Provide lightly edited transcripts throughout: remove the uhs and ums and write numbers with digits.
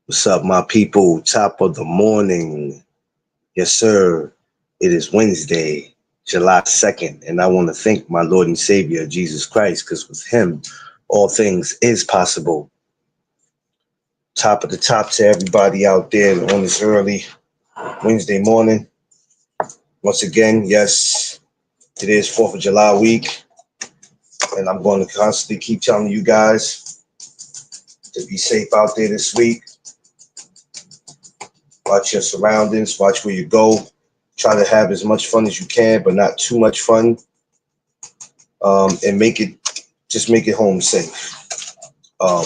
What's up, my people? Top of the morning. Yes, sir. It is Wednesday, July 2nd, and I want to thank my Lord and Savior, Jesus Christ, because with him, all things is possible. Top of the top to everybody out there on this early Wednesday morning. Once again, yes, it is 4th of July week, and I'm going to constantly keep telling you guys to be safe out there this week. Watch your surroundings, watch where you go. Try to have as much fun as you can, but not too much fun. And make it home safe. Um,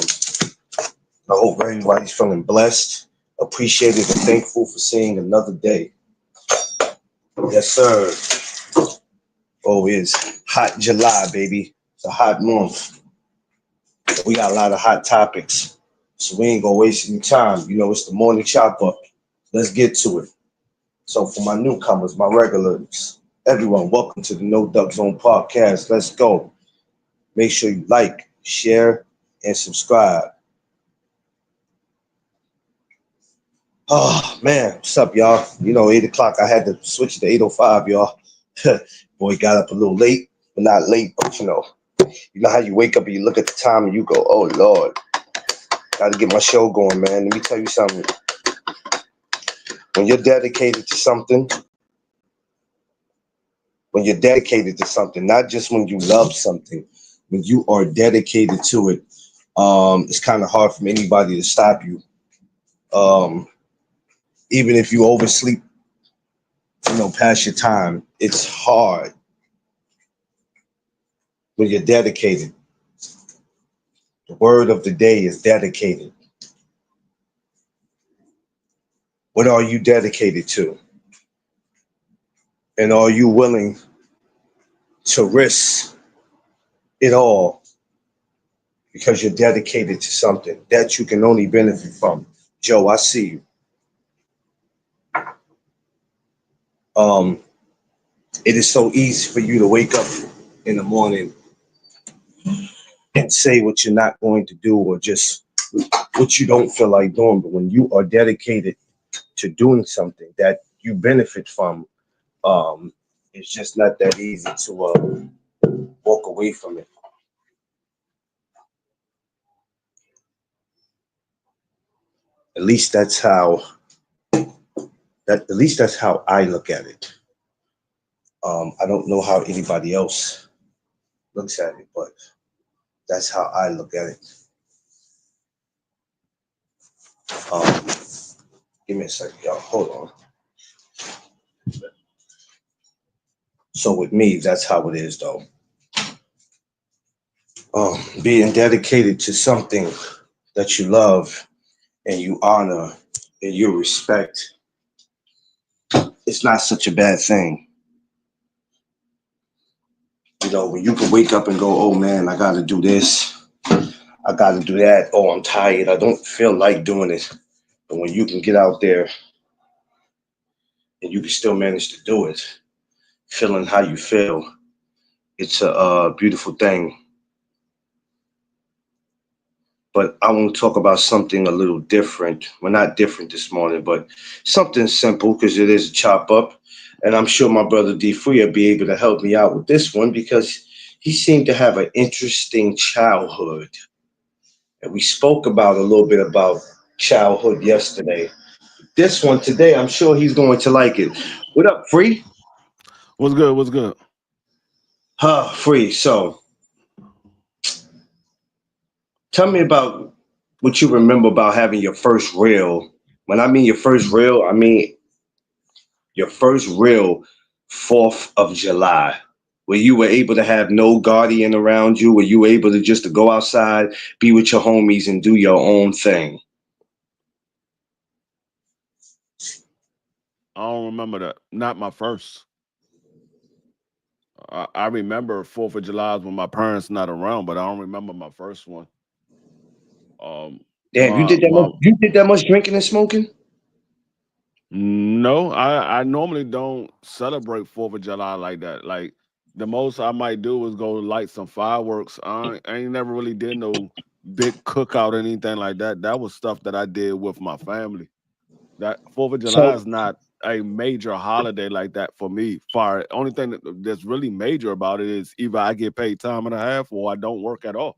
I hope everybody's feeling blessed, appreciated, and thankful for seeing another day. Yes, sir. Oh, it's hot July, baby. It's a hot month. We got a lot of hot topics, so we ain't gonna waste any time. You know, it's the morning chop up. Let's get to it. So, for my newcomers, my regulars, everyone, welcome to the No Duck Zone podcast. Let's go. Make sure you like, share, and subscribe. Oh man, what's up, y'all? You know, 8 o'clock. I had to switch to 8:05, y'all. Boy, got up a little late, but not late. But you know how you wake up and you look at the time and you go, "Oh Lord, got to get my show going, man." Let me tell you something. When you're dedicated to something, not just when you love something, when you are dedicated to it, it's kind of hard for anybody to stop you. Um, Even if you oversleep, past your time, it's hard when you're dedicated. The word of the day is dedicated. What are you dedicated to? And are you willing to risk it all because you're dedicated to something that you can only benefit from? Joe, I see you. Um, it is so easy for you to wake up in the morning and say what you're not going to do or just what you don't feel like doing. But when you are dedicated to doing something that you benefit from, it's just not that easy to walk away from it. At least that's how I look at it. I don't know how anybody else looks at it, but that's how I look at it. Um, Give me a second, y'all. Hold on. So with me, that's how it is, though. Being dedicated to something that you love and you honor and you respect, it's not such a bad thing. When you can wake up and go, "Oh man, I got to do this. I got to do that. Oh, I'm tired. I don't feel like doing it." But when you can get out there and you can still manage to do it, feeling how you feel, it's a beautiful thing. But I want to talk about something a little different. Well, not different this morning, but something simple because it is a chop up. And I'm sure my brother D Free will be able to help me out with this one because he seemed to have an interesting childhood. And we spoke about a little bit about childhood yesterday. This one today, I'm sure he's going to like it. What up, Free? What's good? What's good? Huh, Free. So tell me about what you remember about having your first reel. When I mean your first reel, I mean your first real 4th of July, where you were able to have no guardian around you, where you were able to just to go outside, be with your homies, and do your own thing. I don't remember that. Not my first. I remember Fourth of July when my parents not around, but I don't remember my first one. Um, Damn, my my you did that much drinking and smoking? no, I normally don't celebrate Fourth of July like that. Like the most I might do is go light some fireworks. I ain't never really did no. big cookout or anything like that. That was stuff that I did with my family. That 4th of July So is not a major holiday like that for me. Far only thing that's really major about it is either I get paid time and a half or I don't work at all.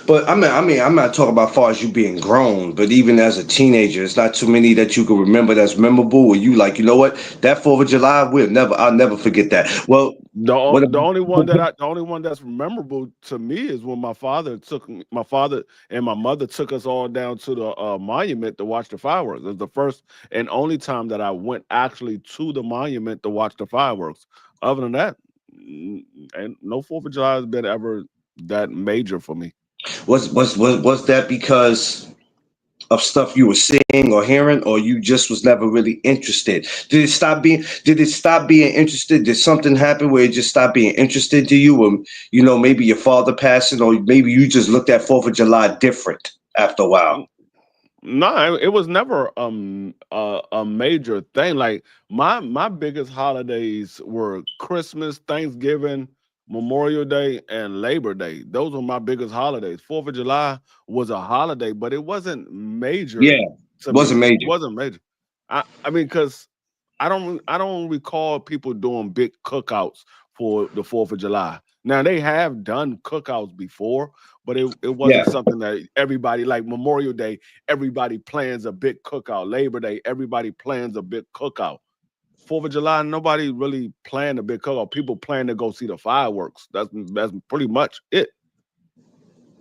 But I'm not talking about far as you being grown, but even as a teenager, it's not too many that you can remember that's memorable. Or you like, you know what, that 4th of July, I'll never forget that. Well, what? The only one that's memorable to me is when my father and my mother took us all down to the monument to watch the fireworks. It was the first and only time that I went actually to the monument to watch the fireworks. Other than that, and no 4th of July has been ever that major for me. Was that because of stuff you were seeing or hearing, or you just was never really interested? Did it stop being interested? Did something happen where it just stopped being interested to you? Or, maybe your father passing, or maybe you just looked at 4th of July different after a while. No, it was never a major thing. Like my biggest holidays were Christmas, Thanksgiving, Memorial Day, and Labor Day. Those were my biggest holidays. 4th of July was a holiday, but it wasn't major Yeah, to me. wasn't It major. wasn't major. I mean, because I don't recall people doing big cookouts for the 4th of July. Now they have done cookouts before, but it Yeah, wasn't something that everybody like Memorial Day, everybody plans a big cookout. Labor Day, everybody plans a big cookout. 4th of July, nobody really planned a big cookout. People plan to go see the fireworks. That's pretty much it.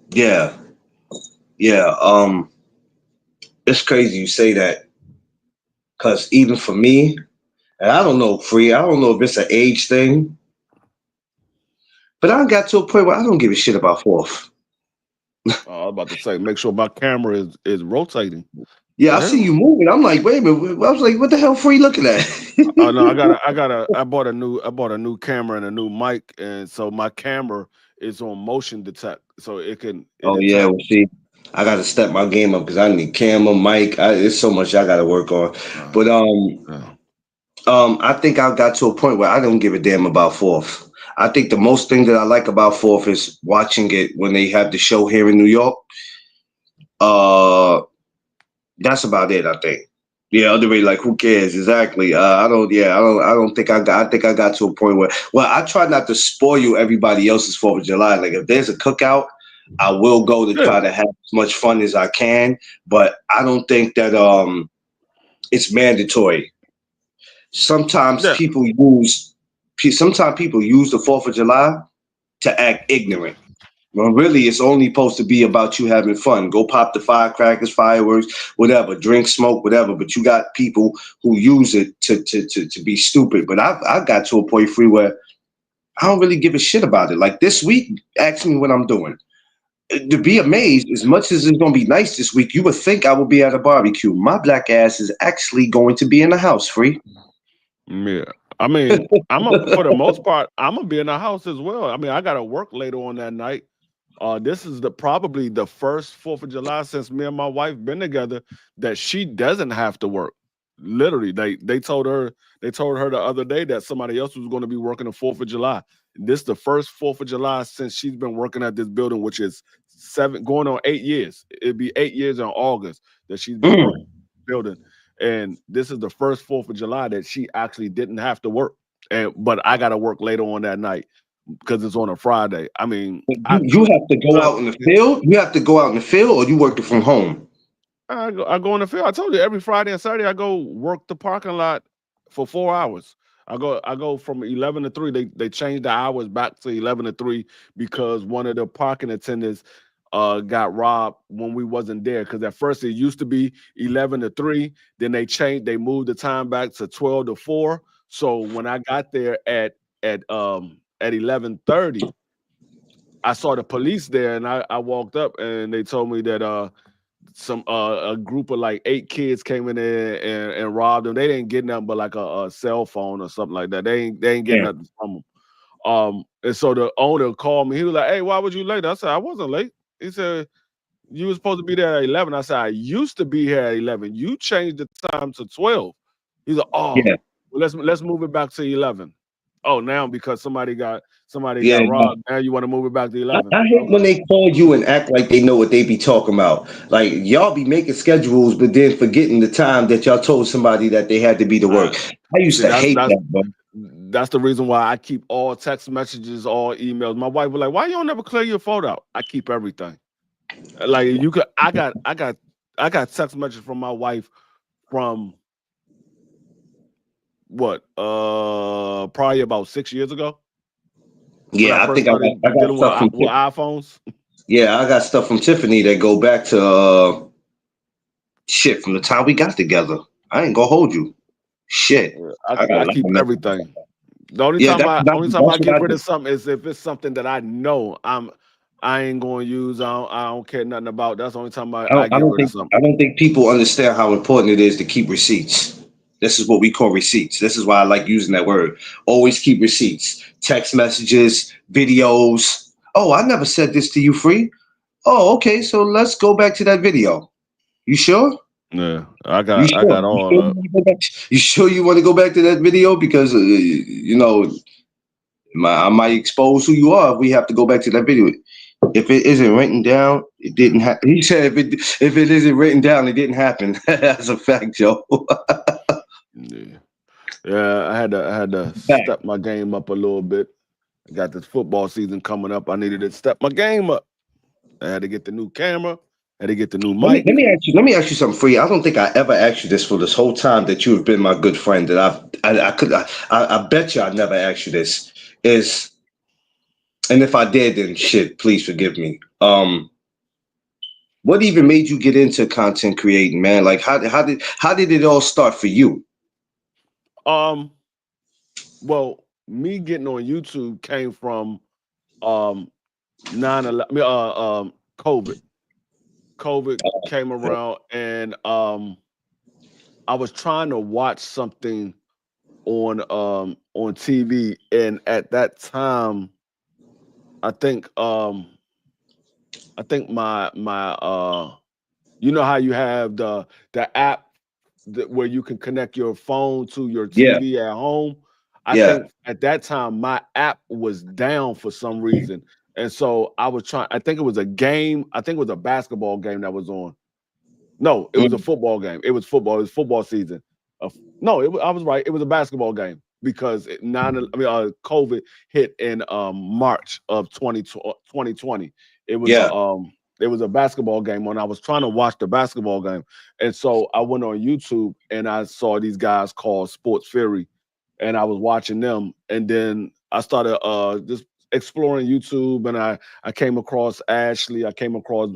yeah, yeah. It's crazy you say that, because even for me, and I don't know, Free, I don't know if it's an age thing, but I got to a point where I don't give a shit about fourth. I was about to say, make sure my camera is rotating. Yeah, The I see hell? you moving. I'm like, wait a minute. I was like, what the hell, Free looking at? Oh no, I bought a new camera and a new mic, and so my camera is on motion detect, so it Oh yeah, detect. well, see, I got to step my game up because I need camera, mic. It's so much I got to work on. Uh, But yeah. I think I got to a point where I don't give a damn about fourth. I think the most thing that I like about fourth is watching it when they have the show here in New York. Uh, that's about it. I think. Yeah, other way, like who cares? Exactly. I don't. Yeah, I don't. I don't think I got. I think I got to a point where. Well, I try not to spoil everybody else's 4th of July. Like if there's a cookout, I will go to Yeah, try to have as much fun as I can. But I don't think that it's mandatory. Sometimes yeah, people use. Sometimes people use the 4th of July to act ignorant. Well, really, it's only supposed to be about you having fun. Go pop the firecrackers, fireworks, whatever, drink, smoke, whatever. But you got people who use it to be stupid. But I got to a point, Free, where I don't really give a shit about it. Like this week, ask me what I'm doing. To be amazed, as much as it's going to be nice this week, you would think I would be at a barbecue. My black ass is actually going to be in the house, Free. yeah. I mean, for the most part, I'm gonna be in the house as well. I mean, I gotta work later on that night. This is probably the first 4th of July since me and my wife been together that she doesn't have to work. Literally, they told her the other day that somebody else was going to be working the 4th of July. This the first 4th of July since she's been working at this building, which is going on 8 years. It'd be 8 years in August that she's been working Mm. at the building, and this is the first 4th of July that she actually didn't have to work. And but I got to work later on that night because it's on a Friday. I mean, I You could. have to go out in the field. You have to go out in the field, or you working from home. I go in the field. I told you every Friday and Saturday I go work the parking lot for 4 hours. I go from 11 to 3. They changed the hours back to 11 to 3 because one of the parking attendants got robbed when we wasn't there. Because at first it used to be 11 to 3. Then they moved the time back to 12 to 4. So when I got there at 11:30, I saw the police there, and I walked up and they told me that some a group of like 8 kids came in there and robbed them. They didn't get nothing but like a cell phone or something like that. They ain't getting Yeah. nothing from them. And so the owner called me. He was like, "Hey, why was you late?" I said, "I wasn't late." He said, "You were supposed to be there at 11." I said, "I used to be here at 11. You changed the time to 12." He's like, "Oh, Yeah. well, let's move it back to 11." Oh, now because somebody got Yeah, robbed. Now you want to move it back to 11. I hate when Okay. they call you and act like they know what they be talking about. Like y'all be making schedules, but then forgetting the time that y'all told somebody that they had to be to work. I used See, to hate that, bro. that's the reason why I keep all text messages, all emails. My wife was like, "Why you don't ever clear your phone out?" I keep everything. Like you could, I got text messages from my wife from what, probably about 6 years ago when I Yeah, I first think started I got dealing stuff from with iPhones. yeah, I got stuff from Tiffany that go back to shit from the time we got together. I ain't gonna hold you. Shit, I got a I lot keep of messages. everything. The only Yeah, time that's I that's what get I rid do. of something is if it's something that I know I ain't going to use. I don't care nothing about. That's the only time I get rid of something. I don't think people understand how important it is to keep receipts. This is what we call receipts. This is why I like using that word. Always keep receipts, text messages, videos. Oh, I never said this to you, Free. Oh, okay. So let's go back to that video. You sure? Yeah, You I sure? got You all sure that. you want to go back? You sure you want to go back to that video? Because I might expose who you are if we have to go back to that video. If it isn't written down, it didn't happen. He said if it isn't written down, it didn't happen. That's a fact, Joe. Yeah, yeah. I had to Fact. step my game up a little bit. I got this football season coming up. I needed to step my game up. I had to get the new camera. I had to get the new Let mic. me ask you. Let me ask you something, Free. I don't think I ever asked you this for this whole time that you have been my good friend. That I bet you I never asked you this. Is and if I did, then shit, please forgive me. What even made you get into content creating, man? Like how did it all start for you? Um, well, me getting on YouTube came from um 9/11. COVID. COVID came around, and I was trying to watch something on TV, and at that time, I think my you know how you have the app where you can connect your phone to your Yeah, TV at home. I yeah. think at that time my app was down for some reason. And so I was trying, I think it was a game, I think it was a basketball game that was on. No, it was a Mm, football game. It was football. It was football season. No, I was right. It was a basketball game because COVID hit in March of 2020. yeah. It was a basketball game when I was trying to watch the basketball game, and so I went on YouTube and I saw these guys called Sports Fury, and I was watching them, and then I started just exploring YouTube, and I came across Ashley. I came across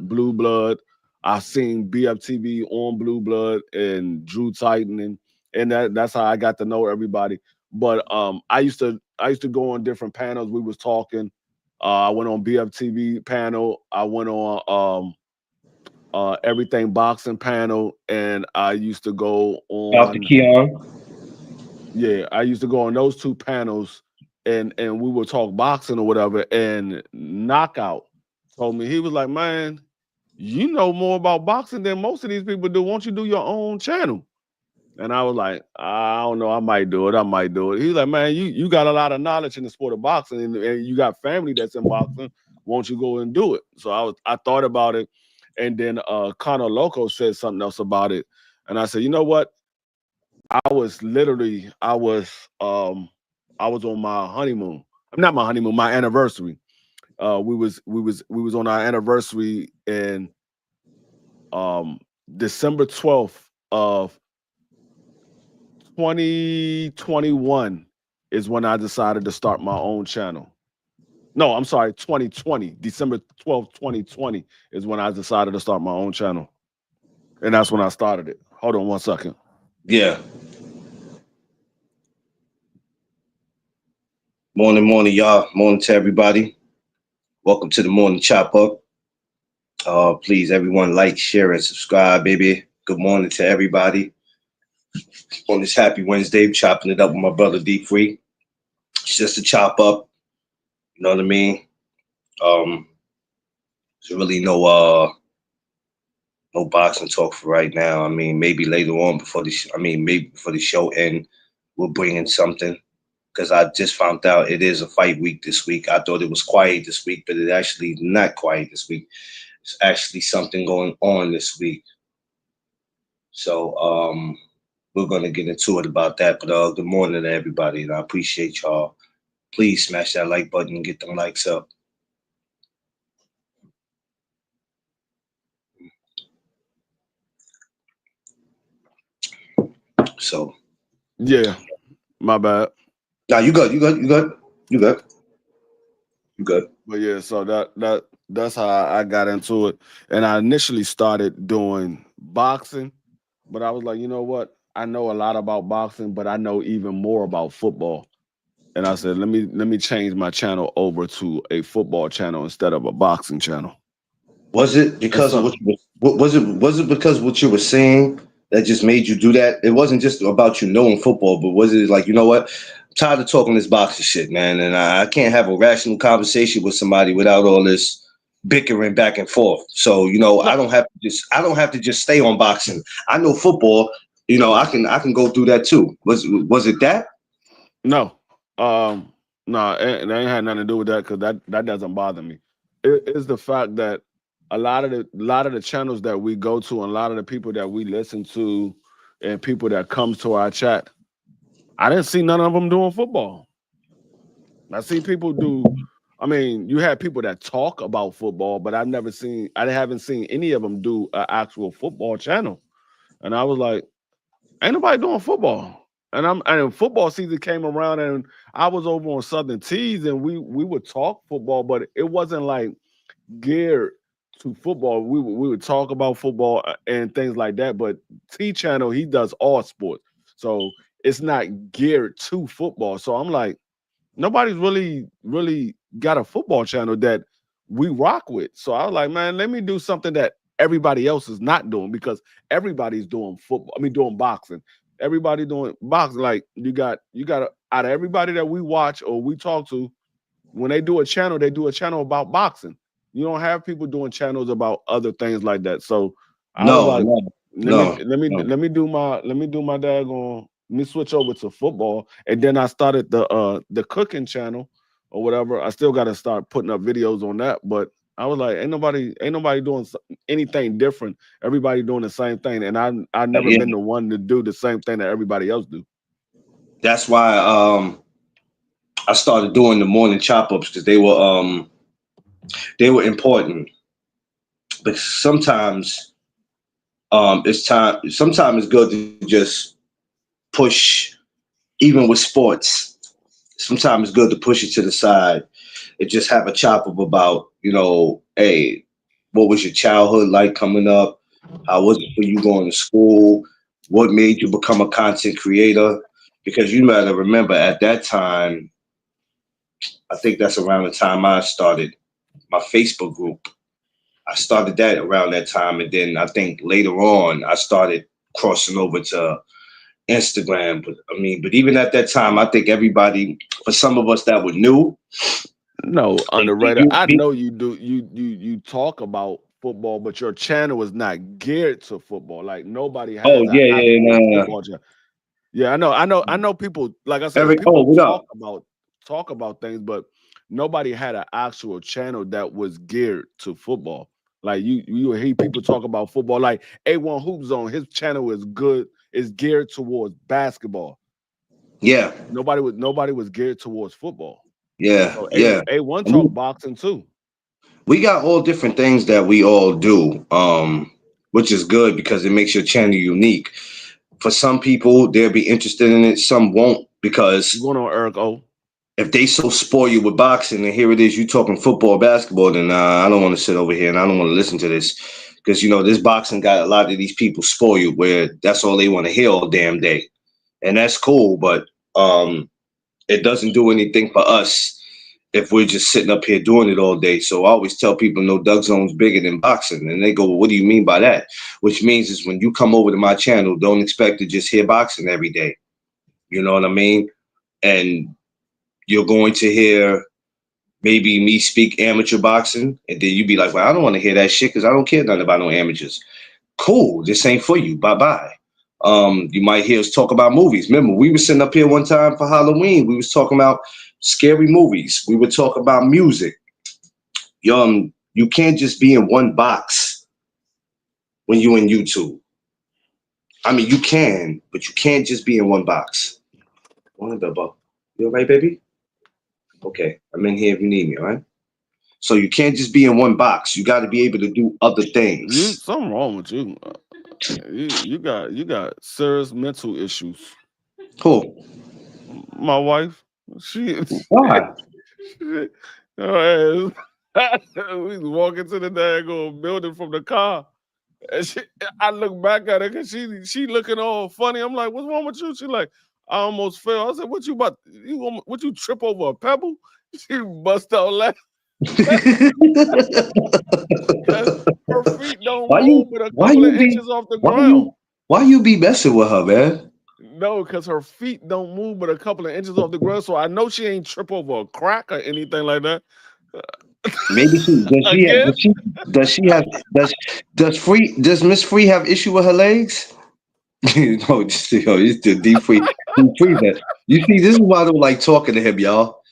Blue Blood. I seen BFTV on Blue Blood and Drew Titan, and that's how I got to know everybody. But I used to go on different panels. We was talking. I went on BFTV panel. I went on Everything Boxing panel, and I used to go Dr. on. Keon. Yeah, I used to go on those two panels, and we would talk boxing or whatever. And Knockout told me, he was like, "Man, you know more about boxing than most of these people do. Won't you do your own channel?" And I was like, "I don't know. I might do it. I might do it." He's like, "Man, you got a lot of knowledge in the sport of boxing, and you got family that's in boxing. Won't you go and do it?" So I thought about it, and then Conor Loco said something else about it, and I said, "You know what? I was literally I was on my honeymoon. Not my honeymoon, my anniversary. We was on our anniversary in December 12th of 2021 is when I decided to start my own channel. No, I'm sorry, 2020. December 12th, 2020 is when I decided to start my own channel. And that's when I started it. Hold on 1 second. Yeah. Morning, y'all. Morning to everybody. Welcome to the morning chop up. Please, everyone, like, share, and subscribe, baby. Good morning to everybody. On this happy Wednesday, chopping it up with my brother D Free. It's just a chop up. You know what I mean? There's really no boxing talk for right now. I mean, maybe later on before maybe before the show end, we'll bring in something. because I just found out it is a fight week this week. I thought it was quiet this week, but it actually not quiet this week. It's actually something going on this week. So we're gonna get into it about that. But good morning to everybody, and I appreciate y'all. Please smash that like button and get them likes up. So Yeah, my bad. now you good, you good, you good, you good, you good. But yeah, so that's how I got into it. And I initially started doing boxing, but I was like, you know what? I know a lot about boxing, but I know even more about football. And I said, let me change my channel over to a football channel instead of a boxing channel. Was it And because of so was it because what you were saying that just made you do that? It wasn't just about you knowing football, but was it like, you know what? I'm tired of talking this boxing shit, man, and I can't have a rational conversation with somebody without all this bickering back and forth. So, no, I don't have to just stay on boxing. I know football, I can go through that too. Was it that? no, no, it ain't had nothing to do with that because that doesn't bother me. It is the fact that a lot of the channels that we go to and a lot of the people that we listen to and people that comes to our chat, I didn't see none of them doing football. I see people do. I mean, you have people that talk about football, but I haven't seen any of them do an actual football channel. And I was like, ain't nobody doing football. And football season came around and I was over on Southern Tees and we would talk football, but it wasn't like geared to football. We would talk about football and things like that. But T Channel, he does all sports. So it's not geared to football. So I'm like, nobody's really got a football channel that we rock with. So I was like, man, let me do something that everybody else is not doing because everybody's doing football. I mean, doing boxing. Everybody doing boxing. Like out of everybody that we watch or we talk to, when they do a channel about boxing. You don't have people doing channels about other things like that. So I was No, like, no, let me no, no. daggone let me switch over to football. And then I started the cooking channel or whatever. I still gotta start putting up videos on that. But I was like, ain't nobody doing anything different. Everybody doing the same thing. And I never Yeah, been the one to do the same thing that everybody else do. that's why I started doing the morning chop ups because they were important. But sometimes sometimes it's good to just push, even with sports. Sometimes it's good to push it to the side and just have a chop up about, hey, what was your childhood like coming up? How was it for you going to school? What made you become a content creator? Because you gotta remember at that time, I think that's around the time I started my Facebook group. I started that around that time, and then I think later on I started crossing over to Instagram. But even at that time, I think everybody, for some of us that were new, No, they underrated. used I me. know you do. You talk about football, but your channel is not geared to football. Like nobody Oh has an yeah, yeah, actual no. football channel. Yeah, I know. People. Like I said, Eric, oh, people what up? talk about things, but nobody had an actual channel that was geared to football. Like you hear people talk about football. Like A1 Hoop Zone, his channel is geared towards basketball. Yeah, Nobody was geared towards football. yeah, So yeah. A1 I talk mean, boxing too. we got all different things that we all do, which is good because it makes your channel unique. For some people, they'll be interested in it. Some won't You because going on, Eric O? if they so spoil you with boxing and here it is, you talking football, basketball, then I don't want to sit over here and I don't want to listen to this because this boxing got a lot of these people spoil you where that's all they want to hear all damn day, and that's cool, but it doesn't do anything for us if we're just sitting up here doing it all day. So I always tell people, no, Doug Zone's bigger than boxing, and they go, well, what do you mean by that? Which means is when you come over to my channel, don't expect to just hear boxing every day. You know what I mean? And you're going to hear maybe me speak amateur boxing, and then you be like, well, I don't want to hear that shit because I don't care nothing about no amateurs. Cool, this ain't for you. Bye bye. You might hear us talk about movies. Remember, we were sitting up here one time for Halloween. We was talking about scary movies. We would talk about music. You can't just be in one box when you in YouTube. I mean, you can, but you can't just be in one box. Morning, Bilbo. You all right, baby? Okay, I'm in here if you need me, all right? So you can't just be in one box. You got to be able to do other things. Something wrong with you. You got serious mental issues. Cool. My wife, she Why? her ass, we was walking to the daggone building from the car. And I look back at her because she looking all funny. I'm like, what's wrong with you? She like, I almost fell. I said, what you trip over a pebble? She bust out laughing. Her feet don't move but a couple of inches off the ground. Why you be messing with her, man? No, because her feet don't move but a couple of inches off the ground. So I know she ain't trip over a crack or anything like that. Maybe does Miss Free have issue with her legs? No, it's the deep free. You see, this is why I don't like talking to him, y'all.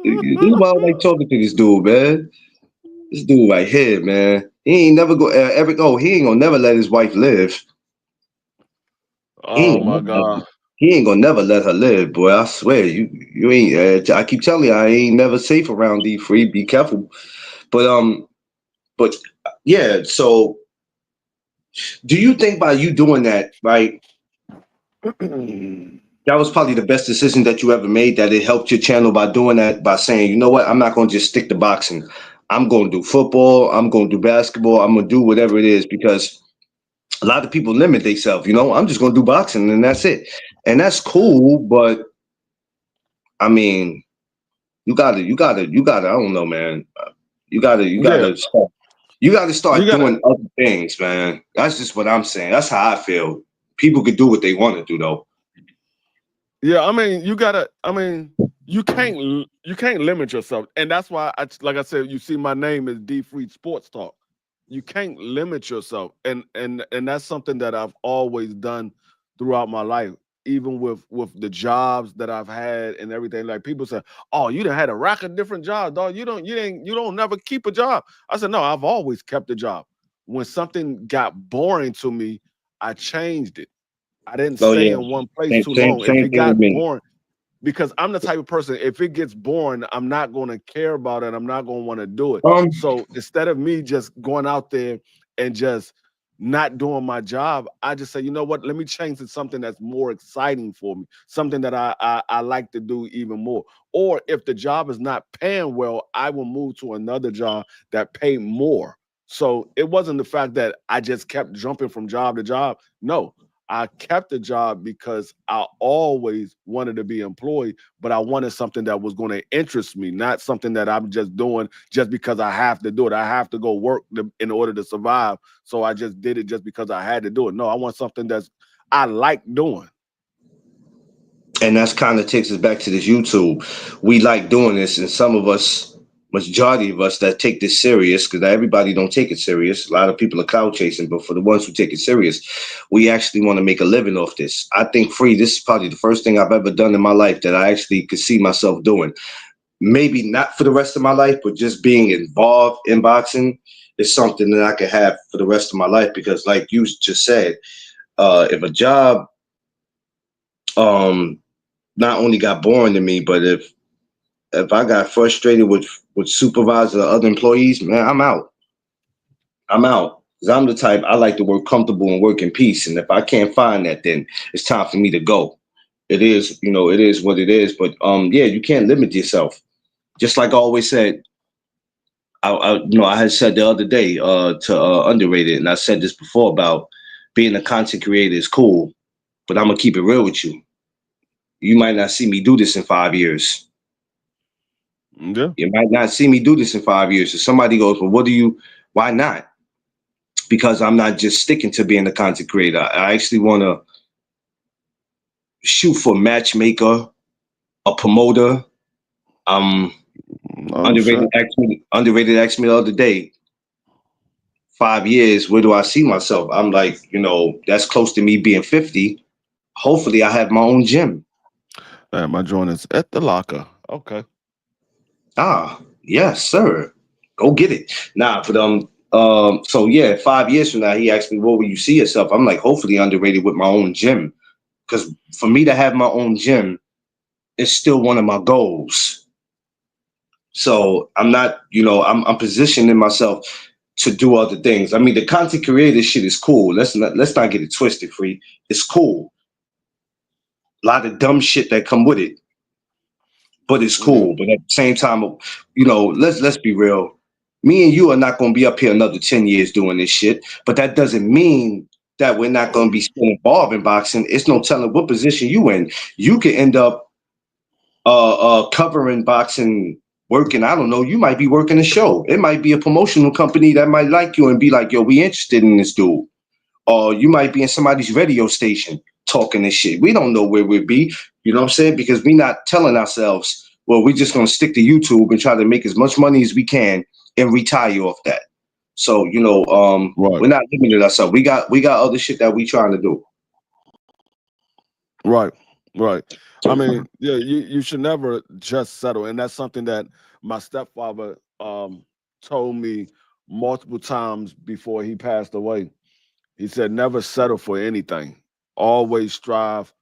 This is why I don't like talking to this dude, man. This dude right here, man. He ain't never he ain't gonna never let his wife live. Oh my God. He ain't gonna never let her live, boy. I swear, you ain't. I keep telling you, I ain't never safe around D Free. Be careful. But yeah. So, do you think by you doing that, right? That was probably the best decision that you ever made. That it helped your channel by doing that, by saying, you know what, I'm not gonna just stick to boxing. I'm gonna do football. I'm gonna do basketball. I'm gonna do whatever it is, because a lot of people limit themselves. I'm just gonna do boxing and that's it. And that's cool, but I mean, you gotta. I don't know, man. You gotta start doing other things, man. That's just what I'm saying. That's how I feel. People could do what they want to do, though. Yeah, I mean, you can't limit yourself, and that's why, like I said, you see, my name is D Free Sports Talk. You can't limit yourself, and that's something that I've always done throughout my life, even with the jobs that I've had and everything. Like, people say, "Oh, you done had a rack of different jobs, dog. You don't never keep a job." I said, "No, I've always kept a job. When something got boring to me, I changed it. I didn't stay in one place too long. If it got boring." Because I'm the type of person, if it gets boring, I'm not going to care about it. I'm not going to want to do it. So instead of me just going out there and just not doing my job, I just say, you know what? Let me change to something that's more exciting for me, something that I like to do even more. Or if the job is not paying well, I will move to another job that pay more. So it wasn't the fact that I just kept jumping from job to job. No. I kept the job because I always wanted to be employed, but I wanted something that was going to interest me, not something that I'm just doing just because I have to do it. I have to go work in order to survive. So I just did it just because I had to do it. No, I want something that's I like doing. And that's kind of takes us back to this YouTube. We like doing this, and some of us, majority of us that take this serious, because everybody don't take it serious. A lot of people are cloud chasing, but for the ones who take it serious, we actually want to make a living off this. I think this is probably the first thing I've ever done in my life that I actually could see myself doing. Maybe not for the rest of my life, but just being involved in boxing is something that I could have for the rest of my life. Because like you just said, if a job not only got boring to me, but if I got frustrated with supervisors or other employees, man, I'm out. Because I'm the type, I like to work comfortable and work in peace. And if I can't find that, then it's time for me to go. It is what it is. But yeah, you can't limit yourself. Just like I always said, I had said the other day to Underrated, and I said this before about being a content creator is cool, but I'm gonna keep it real with you. You might not see me do this in 5 years. Yeah. You might not see me do this in 5 years. So somebody goes, well, why not? Because I'm not just sticking to being a content creator. I actually want to shoot for a matchmaker, a promoter. Underrated asked me the other day, 5 years, where do I see myself? I'm like, that's close to me being 50. Hopefully I have my own gym. My joint is at the locker. Okay. Ah, yes, sir. Go get it. Nah, but so yeah, 5 years from now, he asked me, "What will you see yourself?" I'm like, hopefully underrated with my own gym, because for me to have my own gym is still one of my goals. So I'm not, I'm positioning myself to do other things. I mean, the content creator shit is cool. Let's not get it twisted, free. It's cool. A lot of dumb shit that come with it, but it's Yeah. cool. But at the same time, let's be real. Me and you are not going to be up here another 10 years doing this shit. But that doesn't mean that we're not going to be still involved in boxing. It's no telling what position you in. You could end up covering boxing, working. I don't know. You might be working a show. It might be a promotional company that might like you and be like, "Yo, we interested in this dude." Or you might be in somebody's radio station talking this shit. We don't know where we'll be. You know what I'm saying? Because we're not telling ourselves, well, we're just gonna stick to YouTube and try to make as much money as we can and retire off that. So, Right. we're not limiting ourselves. We got other shit that we trying to do. Right. Right. I mean, yeah, you should never just settle. And that's something that my stepfather told me multiple times before he passed away. He said, never settle for anything. Always strive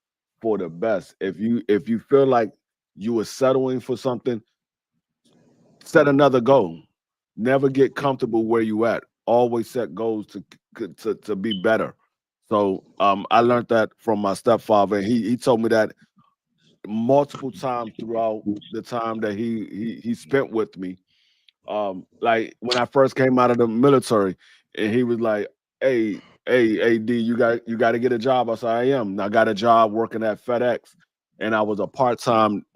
for the best. If you feel like you were settling for something, set another goal. Never get comfortable where you at. Always set goals to be better. So I learned that from my stepfather. He told me that multiple times throughout the time that he spent with me. Like when I first came out of the military, and he was like, "Hey, D, you got to get a job." I said, "I am." And I got a job working at FedEx, and I was a part-time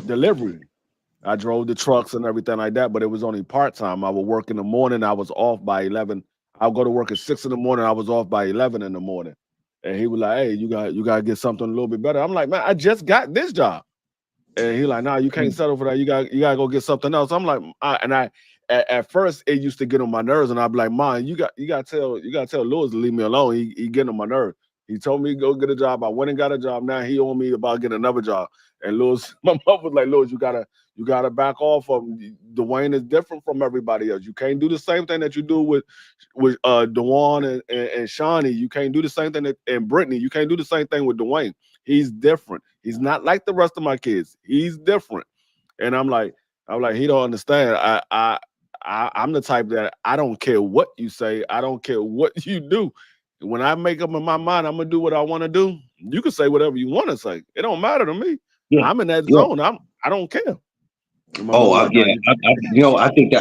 delivery. I drove the trucks and everything like that, but it was only part-time. I would work in the morning. I was off by 11. I'll go to work at 6 in the morning. I was off by 11 in the morning. And he was like, "Hey, you got to get something a little bit better." I'm like, "Man, I just got this job." And he like, "Nah, you can't settle for that. You got to go get something else." I'm like, at first it used to get on my nerves, and I'd be like, "Man, you got to tell Lewis to leave me alone. He getting on my nerves." He told me to go get a job. I went and got a job. Now he on me about getting another job. And Lewis, my mom was like, "Lewis, you gotta back off of him. Dwayne is different from everybody else. You can't do the same thing that you do with Dewan and Shawnee. You can't do the same thing and Brittany. You can't do the same thing with Dwayne. He's different. He's not like the rest of my kids. He's different." And I'm like, he don't understand. I'm the type that I don't care what you say. I don't care what you do. When I make up in my mind, I'm gonna do what I want to do. You can say whatever you want to say. It don't matter to me. Yeah, I'm in that yeah. zone. I don't care. And my Oh, mom like, "Nah, yeah. you." I think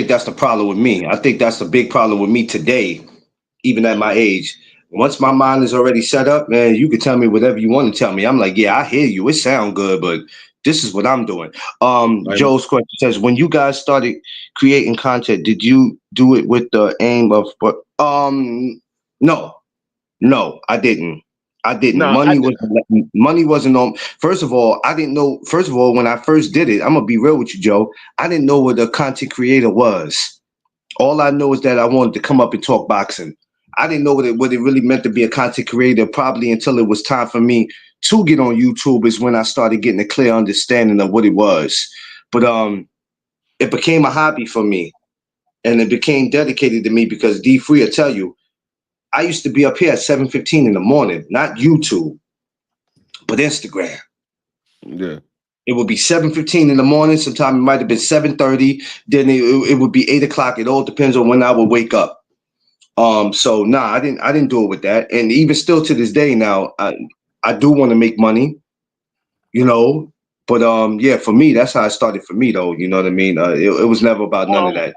that's the problem with me. I think that's the big problem with me today, even at my age. Once my mind is already set up, man, you can tell me whatever you want to tell me. I'm like, yeah, I hear you. It sounds good, but this is what I'm doing. Like, Joe's question says, when you guys started creating content, did you do it with the aim of what? No, no, I didn't. I didn't. no, I did. Money wasn't on. First of all, I didn't know. First of all, when I first did it, I'm gonna be real with you, Joe. I didn't know what a content creator was. All I know is that I wanted to come up and talk boxing. I didn't know what it really meant to be a content creator probably until it was time for me to get on YouTube is when I started getting a clear understanding of what it was. But it became a hobby for me and it became dedicated to me because D Free will tell you, I used to be up here at 7:15 in the morning, not YouTube, but Instagram. Yeah. It would be 7:15 in the morning. Sometimes it might have been 7:30. Then it would be 8 o'clock. It all depends on when I would wake up. So nah, I didn't do it with that. And even still to this day now, I do want to make money, you know. But yeah, for me, that's how it started for me though. You know what I mean? It was never about none of Um,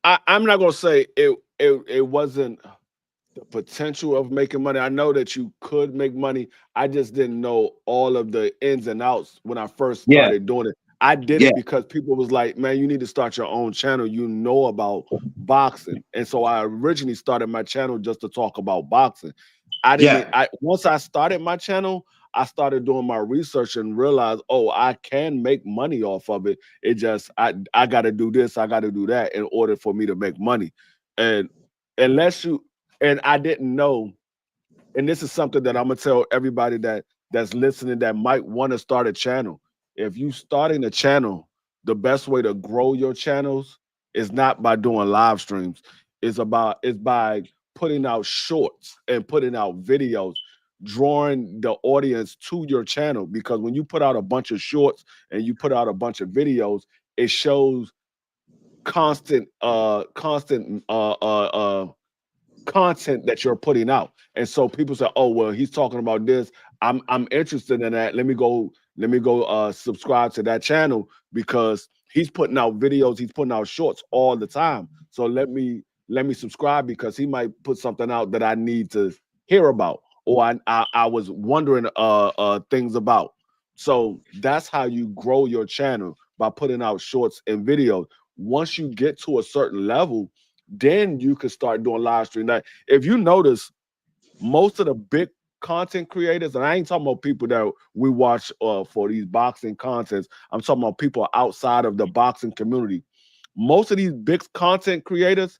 that. I'm not gonna say it wasn't the potential of making money. I know that you could make money. I just didn't know all of the ins and outs when I first Yeah, started doing it. I did yeah, it because people was like, "Man, you need to start your own channel. You know about boxing." And so I originally started my channel just to talk about boxing. I yeah, didn't I once I started my channel, I started doing my research and realized, oh, I can make money off of it. It just I got to do this, I got to do that in order for me to make money. And unless you and I didn't know, and this is something that I'm gonna tell everybody that's listening that might want to start a channel. If you starting a channel, the best way to grow your channels is not by doing live streams. It's by putting out shorts and putting out videos, drawing the audience to your channel. Because when you put out a bunch of shorts and you put out a bunch of videos, it shows constant content that you're putting out. And so people say, "Oh, well, he's talking about this. I'm interested in that. Let me go subscribe to that channel because he's putting out videos, he's putting out shorts all the time. So let me subscribe because he might put something out that I need to hear about or I was wondering things about." So that's how you grow your channel, by putting out shorts and videos. Once you get to a certain level, then you can start doing live stream. Now, if you notice, most of the big content creators, and I ain't talking about people that we watch for these boxing contents. I'm talking about people outside of the boxing community. Most of these big content creators,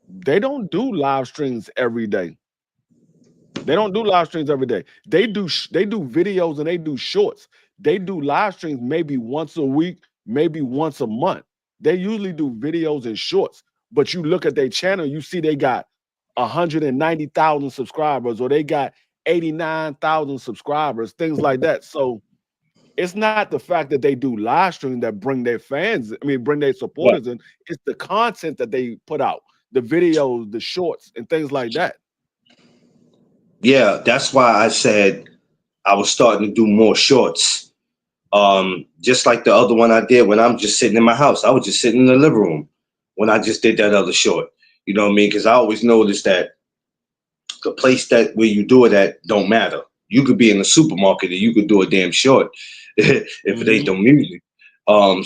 they don't do live streams every day. They don't do live streams every day. They do videos and they do shorts. They do live streams maybe once a week, maybe once a month. They usually do videos and shorts. But you look at their channel, you see they got 190,000 subscribers, or they got 89,000 subscribers, things like that. So it's not the fact that they do live stream that bring their fans, bring their Yeah. supporters in. It's the content that they put out, the videos, the shorts, and things like that. Yeah, that's why I said I was starting to do more shorts. Just like the other one I did when I'm just sitting in my house. I was just sitting in the living room when I just did that other short. You know what I mean? Because I always noticed that the place that where you do it at don't matter. You could be in the supermarket and you could do a damn short if it ain't no music.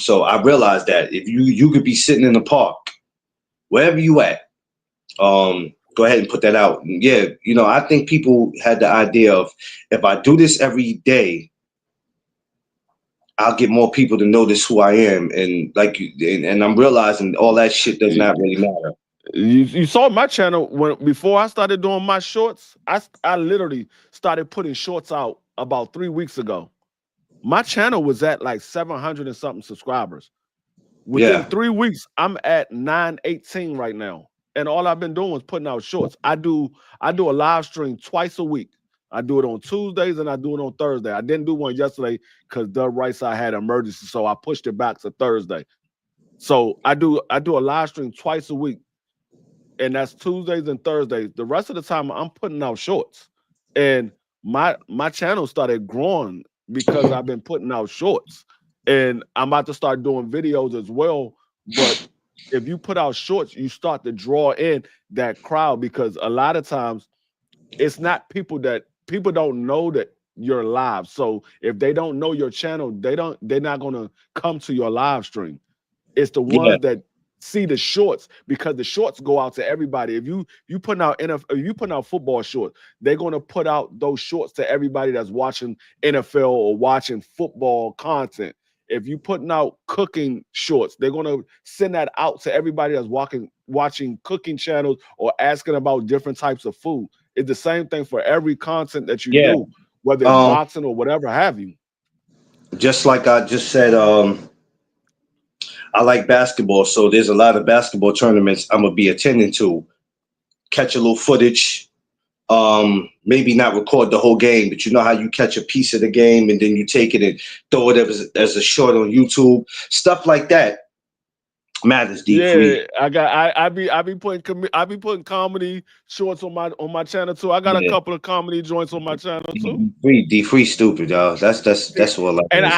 So I realized that if you could be sitting in the park, wherever you at, go ahead and put that out. And yeah, I think people had the idea of, if I do this every day, I'll get more people to notice who I am. And like and I'm realizing all that shit does not really matter. You saw my channel before I started doing my shorts. I literally started putting shorts out about 3 weeks ago. My channel was at like 700 and something subscribers. Within Yeah. 3 weeks, I'm at 918 right now, and all I've been doing is putting out shorts. I do a live stream twice a week. I do it on Tuesdays and I do it on Thursday. I didn't do one yesterday because Doug Right Side had an emergency, so I pushed it back to Thursday. So I do a live stream twice a week, and that's Tuesdays and Thursdays. The rest of the time, I'm putting out shorts, and my channel started growing because I've been putting out shorts, and I'm about to start doing videos as well. But if you put out shorts, you start to draw in that crowd, because a lot of times it's not people don't know that you're live. So if they don't know your channel, they're not gonna come to your live stream. It's the Yeah. ones that see the shorts, because the shorts go out to everybody. If you putting out football shorts, they're gonna put out those shorts to everybody that's watching NFL or watching football content. If you putting out cooking shorts, they're gonna send that out to everybody that's watching cooking channels or asking about different types of food. It's the same thing for every content that you Yeah. do, whether it's boxing or whatever have you. Just like I just said, I like basketball, so there's a lot of basketball tournaments I'm gonna be attending to. Catch a little footage, maybe not record the whole game, but you know how you catch a piece of the game and then you take it and throw it as a short on YouTube. Stuff like that matters, D. Yeah, I be putting comedy shorts on my channel too. I got a Yeah. couple of comedy joints on my channel too. D free stupid, y'all. That's what like And is.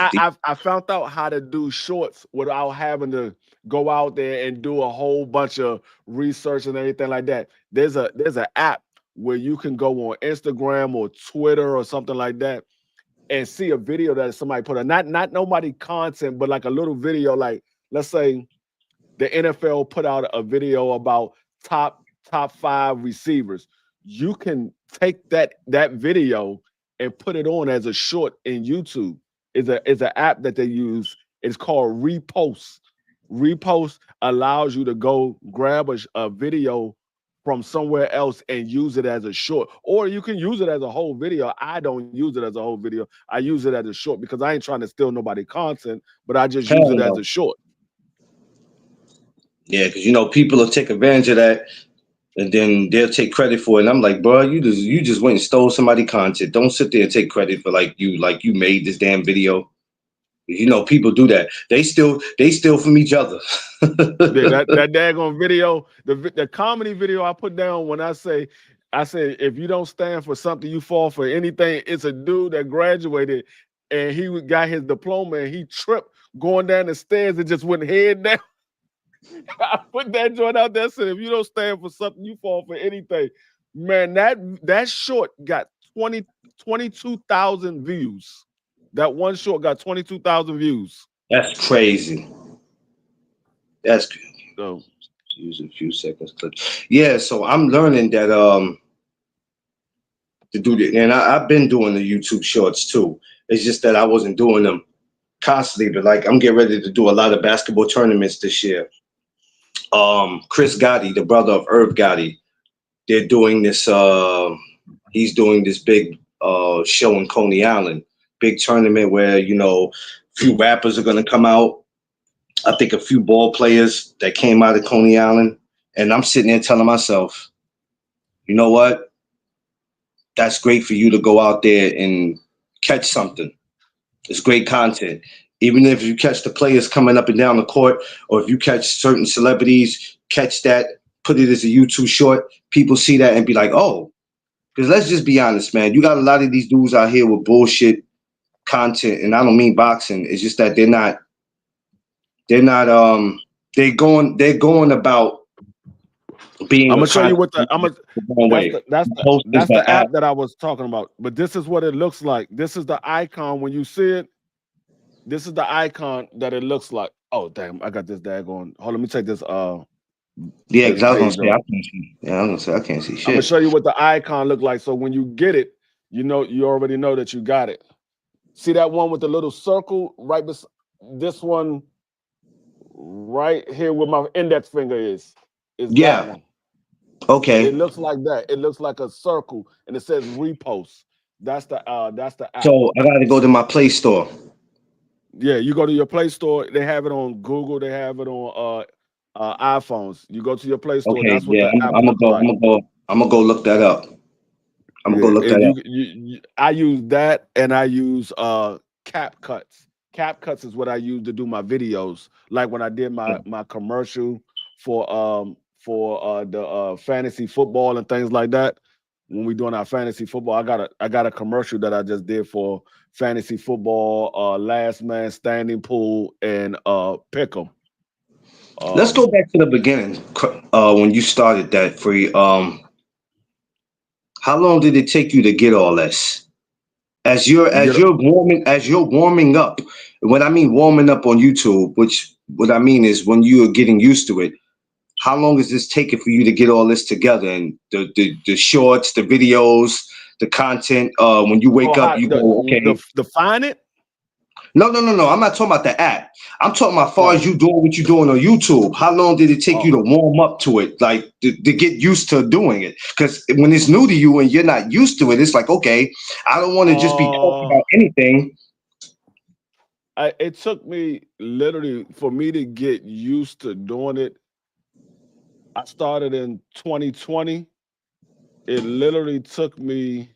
I found out how to do shorts without having to go out there and do a whole bunch of research and everything like that. There's an app where you can go on Instagram or Twitter or something like that and see a video that somebody put on. Not nobody content, but like a little video. Like, let's say the NFL put out a video about top 5 receivers. You can take that video and put it on as a short in YouTube. It's an app that they use. It's called Repost. Repost allows you to go grab a video from somewhere else and use it as a short, or you can use it as a whole video. I don't use it as a whole video. I use it as a short because I ain't trying to steal nobody content, but I just use it as a short. Yeah, because people will take advantage of that, and then they'll take credit for it. And I'm like, bro, you just went and stole somebody content. Don't sit there and take credit for like you made this damn video. People do that. They steal from each other. that daggone video, the comedy video I put down when I said if you don't stand for something, you fall for anything. It's a dude that graduated and he got his diploma and he tripped going down the stairs and just went head down. I put that joint out there. Said if you don't stand for something, you fall for anything. Man, that short got 22,000 views. That one short got 22,000 views. That's crazy. That's good. So use a few seconds. Yeah, so I'm learning that to do that, and I've been doing the YouTube shorts too. It's just that I wasn't doing them constantly, but like I'm getting ready to do a lot of basketball tournaments this year. Chris Gotti, the brother of Irv Gotti, they're doing this. He's doing this big show in Coney Island. Big tournament where a few rappers are gonna come out. I think a few ball players that came out of Coney Island, and I'm sitting there telling myself, you know what? That's great for you to go out there and catch something. It's great content. Even if you catch the players coming up and down the court, or if you catch certain celebrities, catch that, put it as a YouTube short, people see that and be like, oh, because let's just be honest, man. You got a lot of these dudes out here with bullshit content, and I don't mean boxing. It's just that they're going about being. I'm gonna show you what that's the app that I was talking about. But this is what it looks like. This is the icon when you see it. This is the icon that it looks like. Oh damn! I got this daggone. Hold on, let me take this. Yeah, because I was gonna say I can't see. Yeah, I was gonna say I can't see shit. I'm gonna show you what the icon look like. So when you get it, you already know that you got it. See that one with the little circle right beside this one, right here where my index finger is that one. Okay. It looks like that. It looks like a circle, and it says repost. That's the app. So I gotta go to my Play Store. Yeah, you go to your Play Store. They have it on Google. They have it on iPhones. You go to your Play Store. Okay, that's what yeah, the app looks like. I'm gonna go look that up. I'm gonna go look that up. I use that, and I use CapCuts. CapCuts is what I use to do my videos. Like when I did my commercial for the fantasy football and things like that. When we doing our fantasy football, I got a commercial that I just did for fantasy football, last man standing pool, and pick'em. Let's go back to the beginning. When you started that free, how long did it take you to get all this? As you're warming up. When I mean warming up on YouTube, what I mean is when you are getting used to it. How long is this taking for you to get all this together, and the shorts, the videos, the content? When you wake up, you go, okay. Define it? No. I'm not talking about the app. I'm talking about as far as you doing what you're doing on YouTube. How long did it take you to warm up to it, like to get used to doing it? Because when it's new to you and you're not used to it, it's like, okay, I don't want to just be talking about anything. It took me literally for me to get used to doing it. I started in 2020. It literally took me,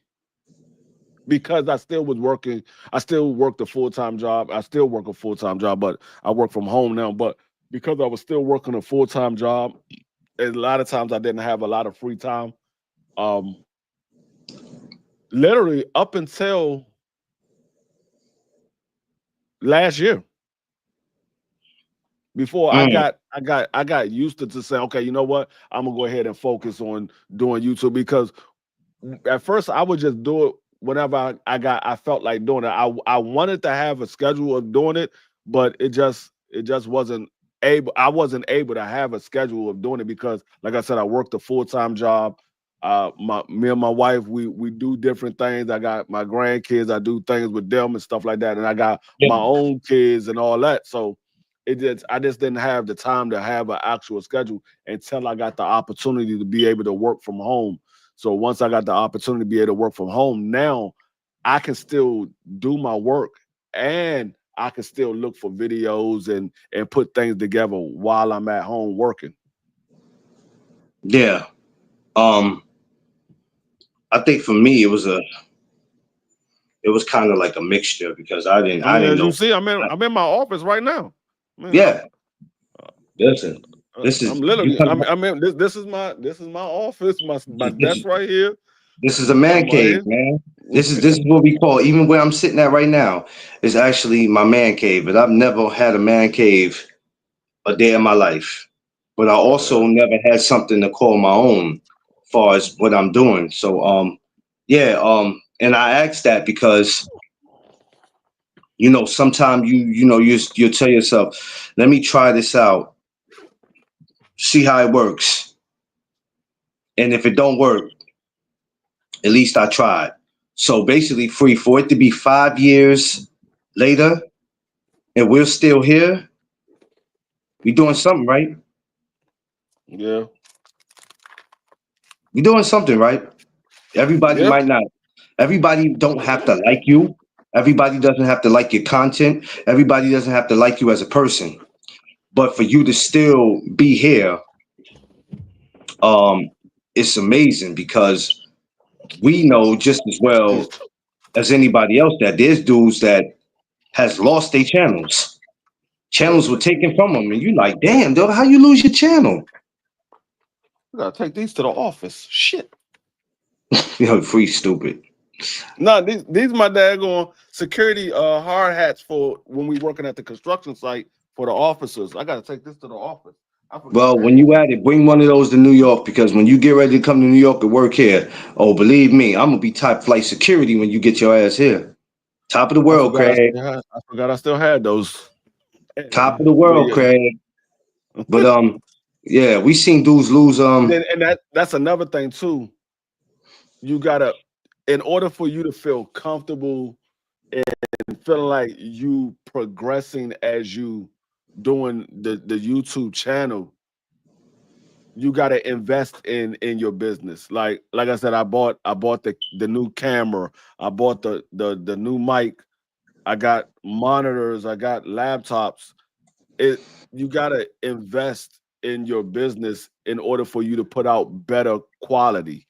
because I still was working. I still worked a full-time job. I still work a full-time job, but I work from home now. But because I was still working a full-time job, a lot of times I didn't have a lot of free time. Literally up until last year. Before I got used to saying, okay, you know what? I'm gonna go ahead and focus on doing YouTube, because at first I would just do it whenever I felt like doing it. I wanted to have a schedule of doing it, but it just wasn't able. I wasn't able to have a schedule of doing it because, like I said, I worked a full-time job. Me and my wife, we do different things. I got my grandkids, I do things with them and stuff like that, and I got my own kids and all that. So I just didn't have the time to have an actual schedule until I got the opportunity to be able to work from home. So once I got the opportunity to be able to work from home, now I can still do my work and I can still look for videos and put things together while I'm at home working. Yeah. I think for me it was kind of like a mixture because I didn't As know. you see, I'm in my office right now. Yeah. Listen, this is I'm literally. I'm in. This is my office. My desk right here. This is a man cave, man. This is what we call, even where I'm sitting at right now is actually my man cave. But I've never had a man cave a day in my life. But I also never had something to call my own as far as what I'm doing. So and I asked that because sometimes you tell yourself, let me try this out, see how it works. And if it don't work, at least I tried. So basically, Free, for it to be 5 years later and we're still here, we doing something right. Yeah. We doing something right. Everybody Yeah. might not. Everybody don't have to like you. Everybody doesn't have to like your content. Everybody doesn't have to like you as a person. But for you to still be here, it's amazing because we know just as well as anybody else that there's dudes that has lost their channels. Channels were taken from them, and you like, damn, dude, how you lose your channel? I gotta take these to the office. Shit. Free stupid. No, these my daggone security hard hats for when we working at the construction site for the officers. I gotta take this to the office. Well, when you at it, bring one of those to New York because when you get ready to come to New York to work here, oh, believe me, I'm gonna be top flight security when you get your ass here. Top of the world, Craig. I forgot I still had those. Top of the world, Craig. But yeah, we seen dudes lose. And that's another thing too. You gotta, in order for you to feel comfortable and feeling like you progressing as you doing the YouTube channel, you got to invest in your business. Like I said, I bought the new camera, I bought the new mic, I got monitors, I got laptops. You got to invest in your business in order for you to put out better quality.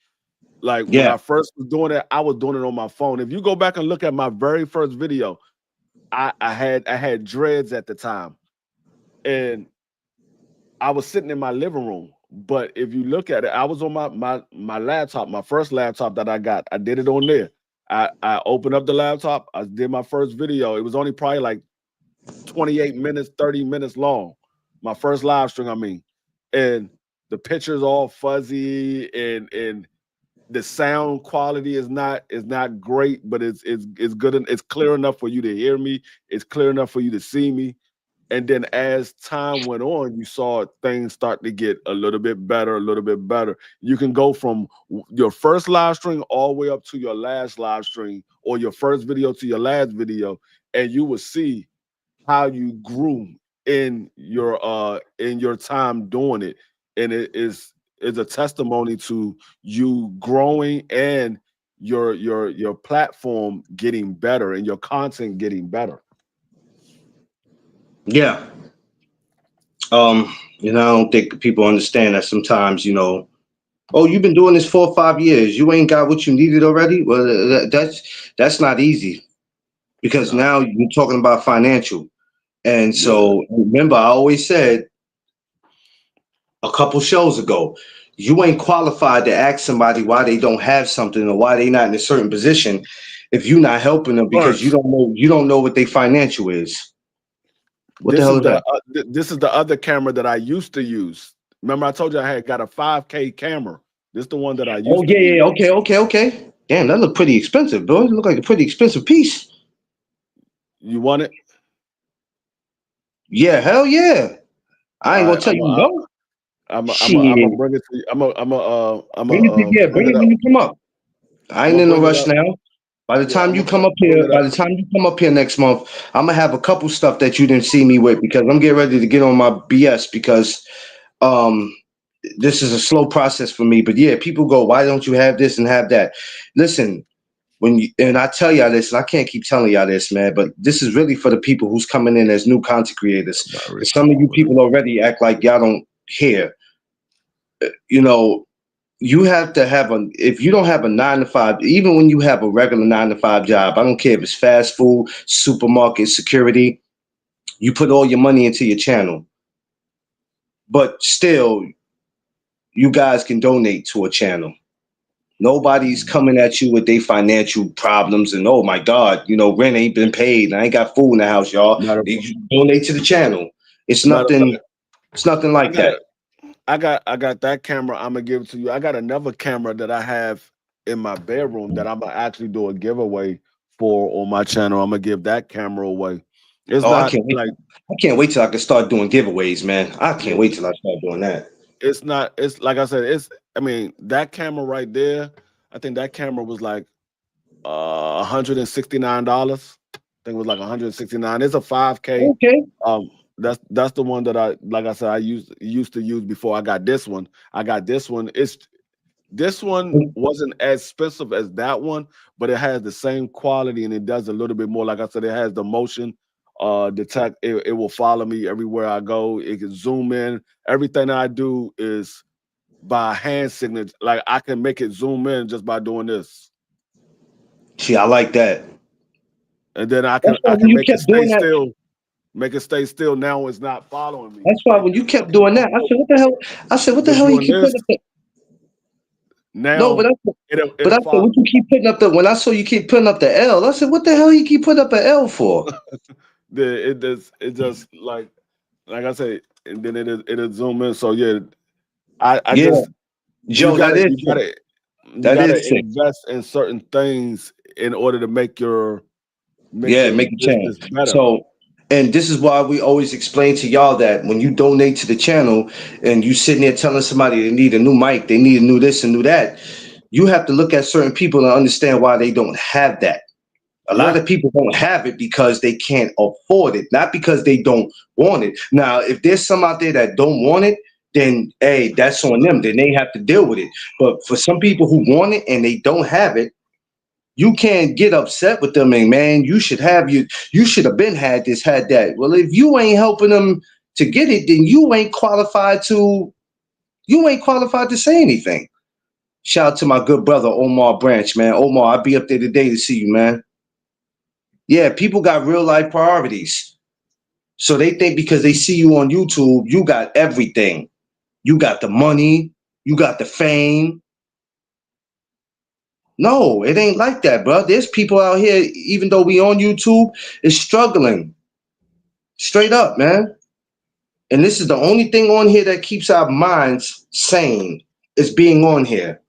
Like when I first was doing it, I was doing it on my phone. If you go back and look at my very first video, I had dreads at the time, and I was sitting in my living room. But if you look at it, I was on my laptop, my first laptop that I got. I did it on there. I opened up the laptop. I did my first video. It was only probably like 28 minutes, 30 minutes long. My first live stream, I mean. And the picture's all fuzzy and the sound quality is not great, but it's good. It's clear enough for you to hear me. It's clear enough for you to see me. And then as time went on, you saw things start to get a little bit better, a little bit better. You can go from your first live stream all the way up to your last live stream, or your first video to your last video, and you will see how you grew in your time doing it. And it is a testimony to you growing and your platform getting better and your content getting better. Yeah. I don't think people understand that sometimes, oh, you've been doing this 4 or 5 years. You ain't got what you needed already. Well, that's not easy because now you're talking about financial. And so remember, I always said a couple shows ago, you ain't qualified to ask somebody why they don't have something or why they not in a certain position if you're not helping them because you don't know what their financial is. What the hell is that? This is the other camera that I used to use. Remember, I told you I had got a 5K camera. This is the one that I used to use. Okay. Damn, that look pretty expensive, bro. It look like a pretty expensive piece. You want it? Yeah, hell yeah. I ain't gonna tell you no. I'm Shit. a bring it to you. Bring it, yeah, pull bring it it up. when you come up. I I'm ain't gonna in a bring it rush up. now. By the Yeah, time I'm you gonna come up pull here, it by up. the time you come up here next month, I'm gonna have a couple stuff that you didn't see me with because I'm getting ready to get on my BS because um this is a slow process for me. But yeah, people go, why don't you have this and have that? Listen, when you, and I tell y'all this, and I can't keep telling y'all this, man, but this is really for the people who's coming in as new content creators. And some of you people already act like y'all don't hear. You know, you have to have a, if you don't have a 9 to 5, even when you have a regular 9 to 5 job, I don't care if it's fast food, supermarket, security, you put all your money into your channel. But still, you guys can donate to a channel. Nobody's coming at you with their financial problems and oh my God, you know, rent ain't been paid and I ain't got food in the house, y'all. Matter of, You donate to the channel. It's matter of nothing, fact, it's nothing I like got that. I got that camera. I'm gonna give it to you. I got another camera that I have in my bedroom that I'm gonna actually do a giveaway for on my channel. I'm gonna give that camera away. It's Oh, not like I can't wait till I can start doing giveaways, man. I yeah, can't wait till I start doing that. it's not. It's like I said. It's I mean that camera right there. I think that camera was like $169. I think it was like 169. It's a 5K. Okay. Um, that's the one that I like I said I used to use before I got this one. I got this one. This one wasn't as expensive as that one, but it has the same quality and it does a little bit more. Like I said, it has the motion detect. It will follow me everywhere I go. It can zoom in. Everything I do is by hand signature. Like I can make it zoom in just by doing this. See, I like that. And then That's why I when can you make it kept stay doing that, still. Make it stay still. Now it's not following me. that's why Like when you just kept doing that, I said, what the hell? I said, what the just hell you doing keep this. putting up the no, Now but it'll I said, follow what you me. keep putting up the when I saw you keep putting up the L, I said, what the hell you keep putting up an L for? It just like I say, and then it'll zoom in. So yeah, I Yeah, just Joe, you that gotta is sick. invest in certain things in order to make Yeah, your make a change. business better. So, and this is why we always explain to y'all that when you donate to the channel and you sitting there telling somebody they need a new mic, they need a new this and new that, you have to look at certain people and understand why they don't have that. A lot Yeah. of people don't have it because they can't afford it, not because they don't want it. Now, if there's some out there that don't want it, then hey, that's on them. Then they have to deal with it. But for some people who want it and they don't have it, you can't get upset with them and man, you should have been had this, had that. Well, if you ain't helping them to get it, then you ain't qualified to say anything. Shout out to my good brother Omar Branch, man. Omar, I'll be up there today to see you, man. Yeah, people got real life priorities. So they think because they see you on YouTube, you got everything. You got the money, you got the fame. No, it ain't like that, bro. There's people out here, even though we on YouTube, is struggling. Straight up, man. And this is the only thing on here that keeps our minds sane is being on here.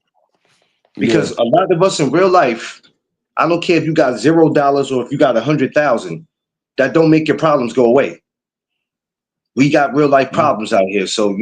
Yeah. Because a lot of us in real life, I don't care if you got $0 or if you got 100,000, that don't make your problems go away. We got real life Mm. problems out here. So,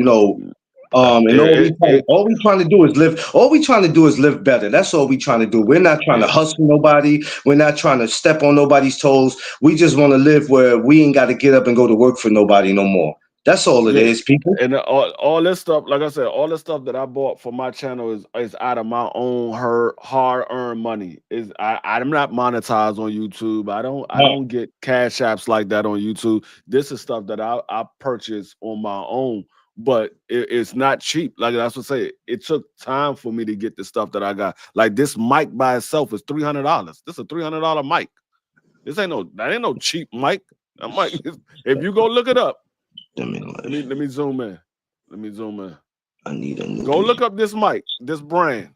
and It, all we trying to do is live. All we trying to do is live better. That's all we trying to do. We're not trying to hustle nobody. We're not trying to step on nobody's toes. We just want to live where we ain't got to get up and go to work for nobody no more. That's all it yeah. is, people. And all this stuff, like I said, all the stuff that I bought for my channel is out of my own hard earned money. I'm not monetized on YouTube. I Right. don't get cash apps like that on YouTube. This is stuff that I purchased on my own, but it's not cheap. Like that's what I say. It took time for me to get the stuff that I got. Like this mic by itself is $300. This is a $300 mic. That ain't no cheap mic. That mic, if you go look it up. Let me Let me zoom in. Let me zoom in. I need a new Go look up this mic, this brand.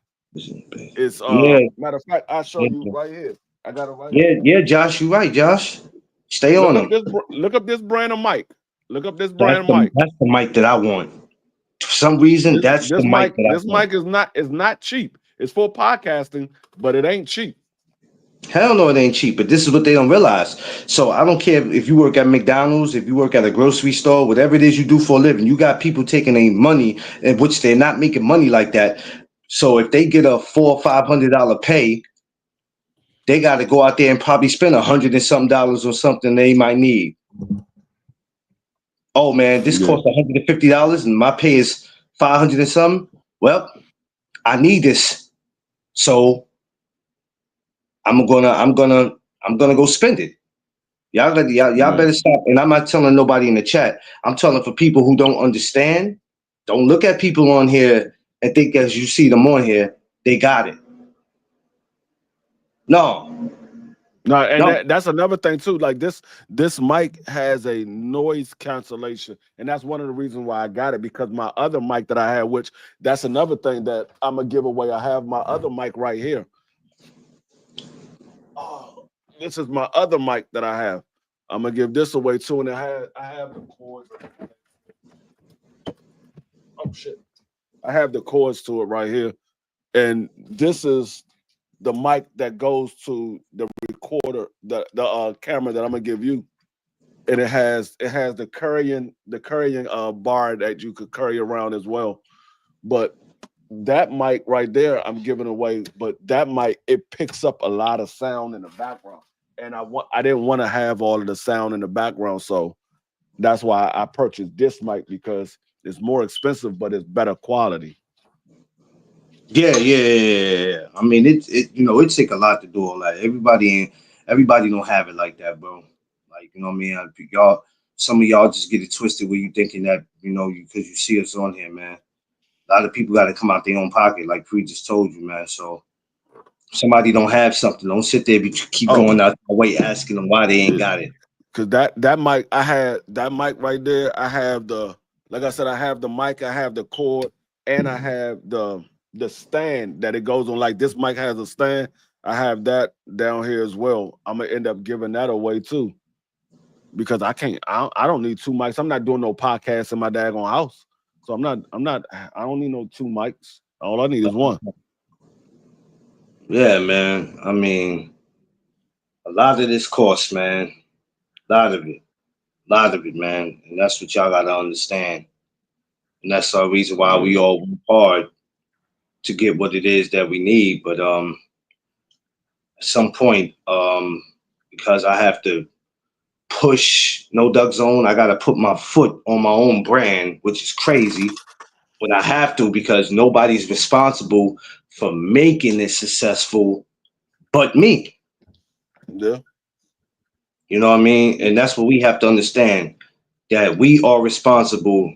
It's Yeah, matter of fact, I'll show you right here. I got it right here. yeah, Josh, you right, Josh. Stay on them. Look up this brand of mic. Look up this brand of mic. That's the mic that I want. For some reason, that's the mic that I This want. mic is not cheap. It's for podcasting, but it ain't cheap. Hell no, it ain't cheap, but this is what they don't realize. So I don't care if you work at McDonald's, if you work at a grocery store, whatever it is you do for a living, you got people taking their money, in which they're not making money like that. So if they get a $400 or $500 pay, they got to go out there and probably spend $100 and something dollars on something they might need. Oh man, this Yeah. costs $150 and my pay is 500 and something. Well, I need this, so I'm gonna go spend it. Y'all Yeah. better stop. And I'm not telling nobody in the chat. I'm telling for people who don't understand. Don't look at people on here and think as you see them on here, they got it. No, No, and no. that's another thing too. Like this mic has a noise cancellation, and that's one of the reasons why I got it, because my other mic that I had, which that's another thing that I'm gonna give away. I have my other mic right here. Oh, this is my other mic that I have. I'm gonna give this away too, and I have the cords. Oh shit! I have the cords to it right here, and this is the mic that goes to the recorder, the camera that I'm gonna give you, and it has the carrying bar that you could carry around as well. But that mic right there, I'm giving away. But that mic, it picks up a lot of sound in the background, and I didn't want to have all of the sound in the background, so that's why I purchased this mic, because it's more expensive, but it's better quality. Yeah. I mean, it take a lot to do all that. Everybody don't have it like that, bro. Like, you know what I mean? Y'all, some of y'all just get it twisted where you thinking that, because you see us on here, man. A lot of people got to come out their own pocket, like Pre just told you, man. So somebody don't have something, don't sit there, but keep Oh, going out the way asking them why they ain't got it. because that mic, I had that mic right there. I have like I said, I have the mic, I have the cord, and I have the stand that it goes on. Like this mic has a stand. I have that down here as well. I'm gonna end up giving that away too, because I don't need two mics. I'm not doing no podcast in my daggone house. So I don't need no two mics. All I need is one. Yeah, man. I mean, a lot of this cost, man. A lot of it. A lot of it, man. And that's what y'all gotta understand. And that's the reason why we all work hard to get what it is that we need. But at some point, because I have to push No Duck Zone, I gotta put my foot on my own brand, which is crazy. But I have to, because nobody's responsible for making it successful but me. Yeah. You know what I mean? And that's what we have to understand, that we are responsible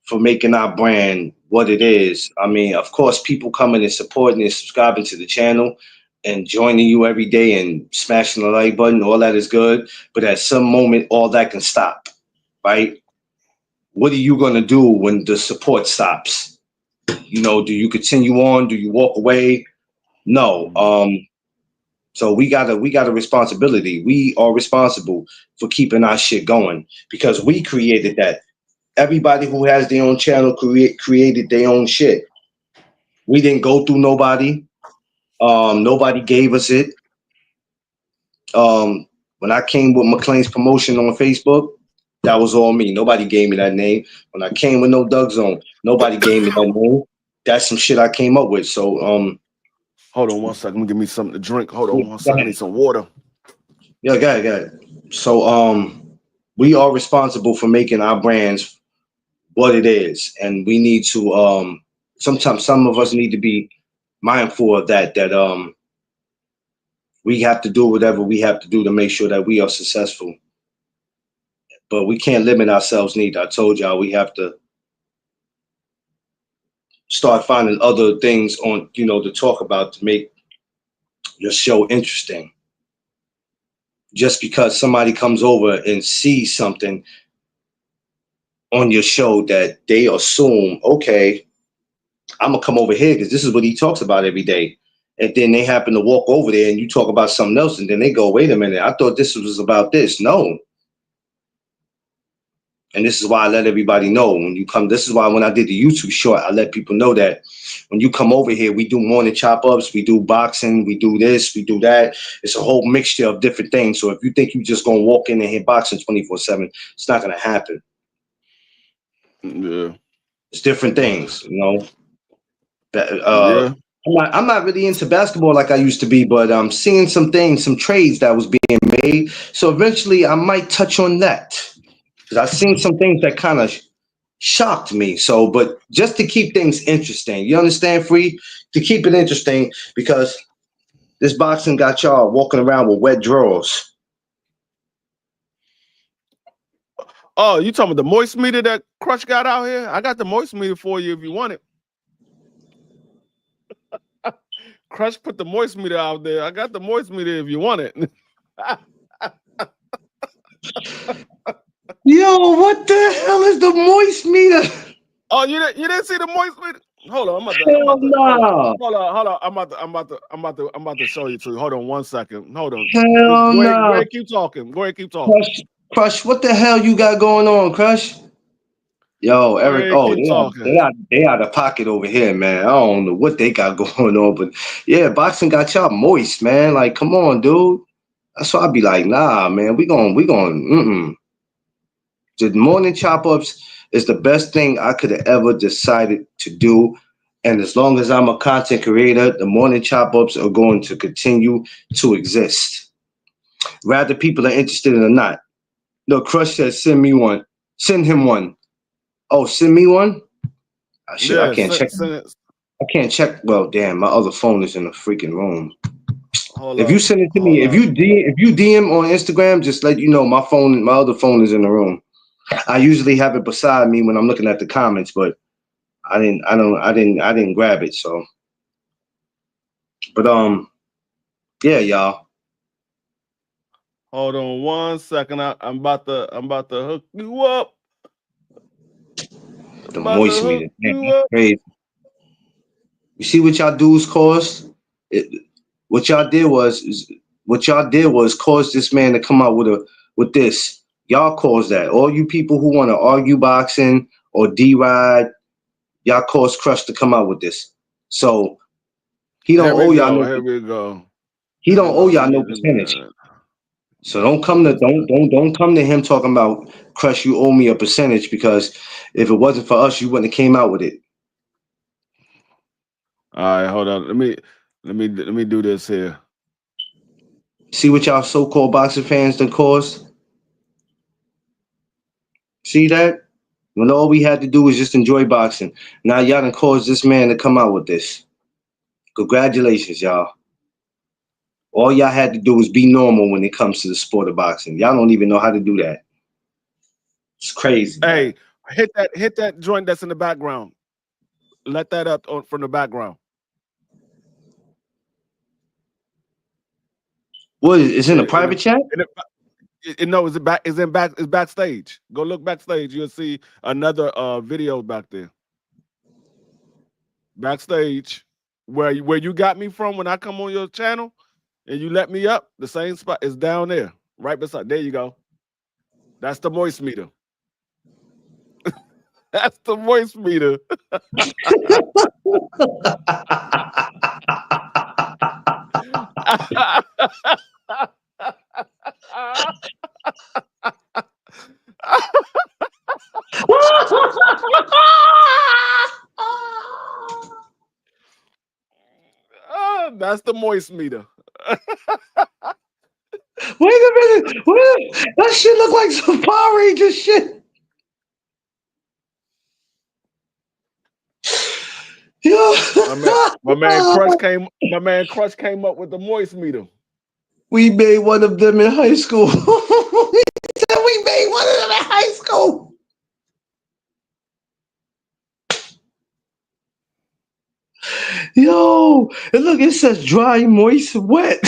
for making our brand what it is. I mean, of course, people coming and supporting and subscribing to the channel and joining you every day and smashing the like button, all that is good. But at some moment, all that can stop, right? What are you going to do when the support stops? Do you continue on? Do you walk away? No. So we got a responsibility. We are responsible for keeping our shit going, because we created that. Everybody who has their own channel created their own shit. We didn't go through nobody. Nobody gave us it. When I came with McLean's Promotion on Facebook, that was all me. Nobody gave me that name. When I came with No Doug Zone, nobody gave me that name. That's some shit I came up with. So Hold on one second. Give me something to drink. Hold on one go second. I ahead. need some water. Yeah, go ahead. So we are responsible for making our brands what it is, and we need to sometimes some of us need to be mindful of that we have to do whatever we have to do to make sure that we are successful. But we can't limit ourselves neither. I told y'all we have to start finding other things on, to talk about to make your show interesting. Just because somebody comes over and sees something on your show that they assume, okay, I'm gonna come over here because this is what he talks about every day. And then they happen to walk over there and you talk about something else, and then they go, wait a minute, I thought this was about this. No. And this is why I let everybody know when you come. This is why when I did the YouTube short, I let people know that when you come over here, we do morning chop ups, we do boxing, we do this, we do that. It's a whole mixture of different things. So if you think you're just gonna walk in and hit boxing 24/7, it's not gonna happen. Yeah. It's different things, you know. Yeah. I'm not really into basketball like I used to be, but I'm seeing some things, some trades that was being made. So eventually, I might touch on that because I've seen some things that kind of shocked me. So, but just to keep things interesting, you understand, Free? To keep it interesting because this boxing got y'all walking around with wet drawers. Oh, you talking about the moist meter that Crush got out here? I got the moist meter for you if you want it. Crush put the moist meter out there. I got the moist meter if you want it. Yo, what the hell is the moist meter? Oh, you didn't see the moist meter? Hold on, Hell no. hold on. I'm about to show you too. Hold on 1 second. Hold on. Hell Go no. ahead, keep talking. Go ahead, keep talking. Crush, what the hell you got going on, Crush? Yo, Eric. Oh, they out of pocket over here, man. I don't know what they got going on, but yeah, boxing got y'all moist, man. Like, come on, dude. That's why I be like, nah, man. We going. The morning chop ups is the best thing I could have ever decided to do. And as long as I'm a content creator, the morning chop ups are going to continue to exist. Rather people are interested in or not. No, Crush says, send me one. Send him one. Oh, send me one? Oh, shit, I can't check. I can't check. Well, damn, my other phone is in the freaking room. If you send it to me, if you DM on Instagram, just let you know my other phone is in the room. I usually have it beside me when I'm looking at the comments, but I didn't grab it. So, but yeah, y'all. Hold on 1 second. I'm about to hook you up. The moist meter. Crazy. You see what y'all dudes caused? What y'all did was cause this man to come out with this. Y'all caused that. All you people who want to argue boxing or D-Ride, y'all caused Crush to come out with this. So he don't owe y'all no. Here we go. He don't owe y'all no percentage. So don't come to him talking about Crush. You owe me a percentage because if it wasn't for us, you wouldn't have came out with it. All right, hold on. Let me do this here. See what y'all so-called boxing fans done caused? See that? When all we had to do was just enjoy boxing. Now y'all done caused this man to come out with this. Congratulations, y'all. All y'all had to do was be normal when it comes to the sport of boxing. Y'all don't even know how to do that. It's crazy. Hey, man. hit that joint that's in the background. Let that up from the background. What is in a private chat? No, it's backstage. Go look backstage. You'll see another video back there. Backstage, where you got me from when I come on your channel and you let me up, the same spot is down there, right beside. There you go. That's the moist meter. That's the moist meter. That's the moist meter. Wait a minute. That shit look like some Power Rangers shit. Yo. My man Crush came up with the moist meter. We made one of them in high school. He said we made one of them in high school. Yo, and look, it says dry, moist, wet.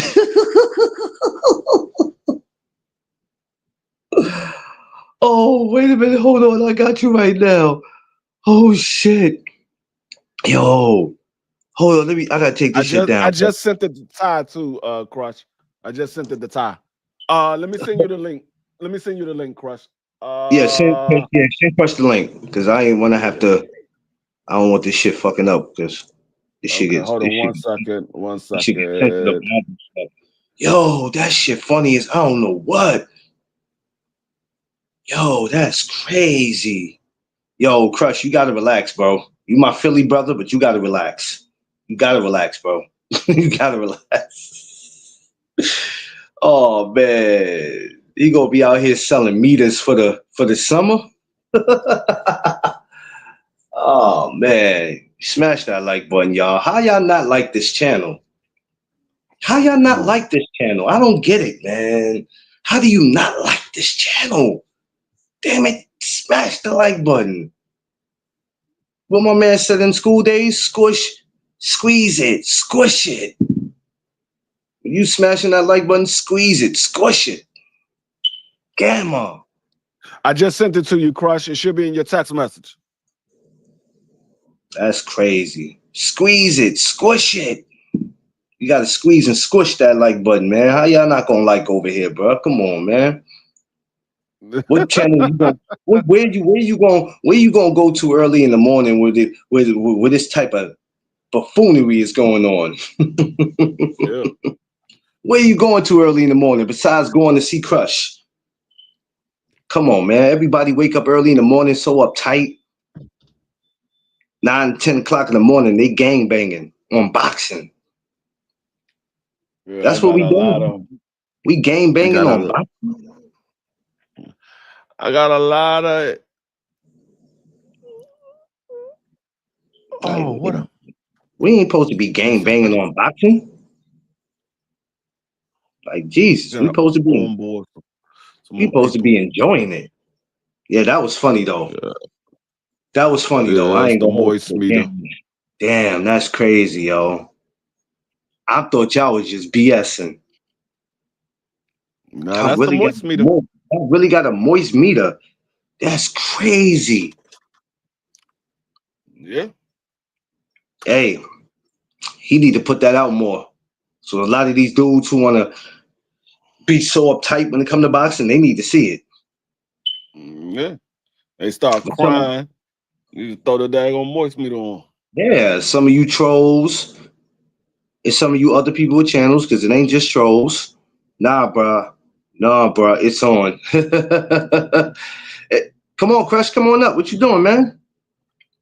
Oh, wait a minute. Hold on. I got you right now. Oh, shit. Yo. Hold on. I got to take this shit down. I just sent the tie to Crush. I just sent it the tie. Let me send you the link. Crush. Yeah, send Crush the link because I ain't want to have to. I don't want this shit fucking up because this shit Okay, gets hold this on shit, one second. One this shit gets sensitive. second. Yo, that shit funny as I don't know what. Yo, that's crazy. Yo, Crush, you gotta relax, bro. You my Philly brother, but you gotta relax. You gotta relax, bro. You gotta relax. Oh man, he gonna be out here selling meters for the summer. Oh man, smash that like button, y'all. How y'all not like this channel? How y'all not like this channel? I don't get it, man. How do you not like this channel? Damn it, smash the like button. What my man said in school days, squeeze it, squish it. You smashing that like button, squeeze it, squish it. Gamma. I just sent it to you, Crush. It should be in your text message. That's crazy. Squeeze it, squish it. You gotta squeeze and squish that like button, man. How y'all not gonna like over here, bro? Come on, man. What channel you going? Where you gonna go to early in the morning with this type of buffoonery is going on? Yeah. Where you going to early in the morning besides going to see Crush? Come on, man. Everybody wake up early in the morning so uptight. 9, 10 o'clock in the morning, they gang banging on boxing. Yeah, That's what we doing. We gang banging on boxing. I got a lot of. Oh, what? We ain't supposed to be gang banging on boxing. Like Jesus, we supposed to be. We supposed to be enjoying it. Yeah, that was funny though. Yeah. That was funny though. I ain't the gonna moist meter. Damn, that's crazy, yo. I thought y'all was just BSing. Nah, that's the moist meter. I really got a moist meter. That's crazy. Yeah. Hey, he need to put that out more. So a lot of these dudes who want to be so uptight when it come to boxing, they need to see it. Yeah. They start crying. You just throw the daggone moist meter on. Yeah, some of you trolls and some of you other people with channels, because it ain't just trolls. Nah, bruh. It's on. Come on, Crush, come on up. What you doing, man?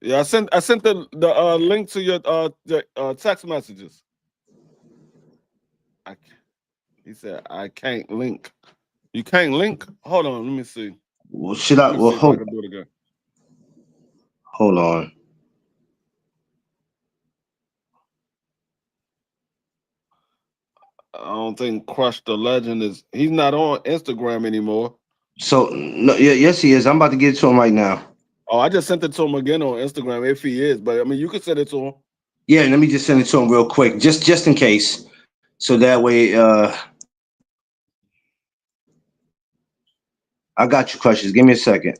Yeah, I sent the link to your text messages. He said I can't link. You can't link? Hold on, let me see. Well, should I? Well, hold. Do it again. Hold on. I don't think Crush the Legend he's not on Instagram anymore. So no, yes he is. I'm about to get to him right now. Oh, I just sent it to him again on Instagram if he is, but I mean you can send it to him. Yeah, let me just send it to him real quick, just in case. So that way, I got you, Crushes. Give me a second.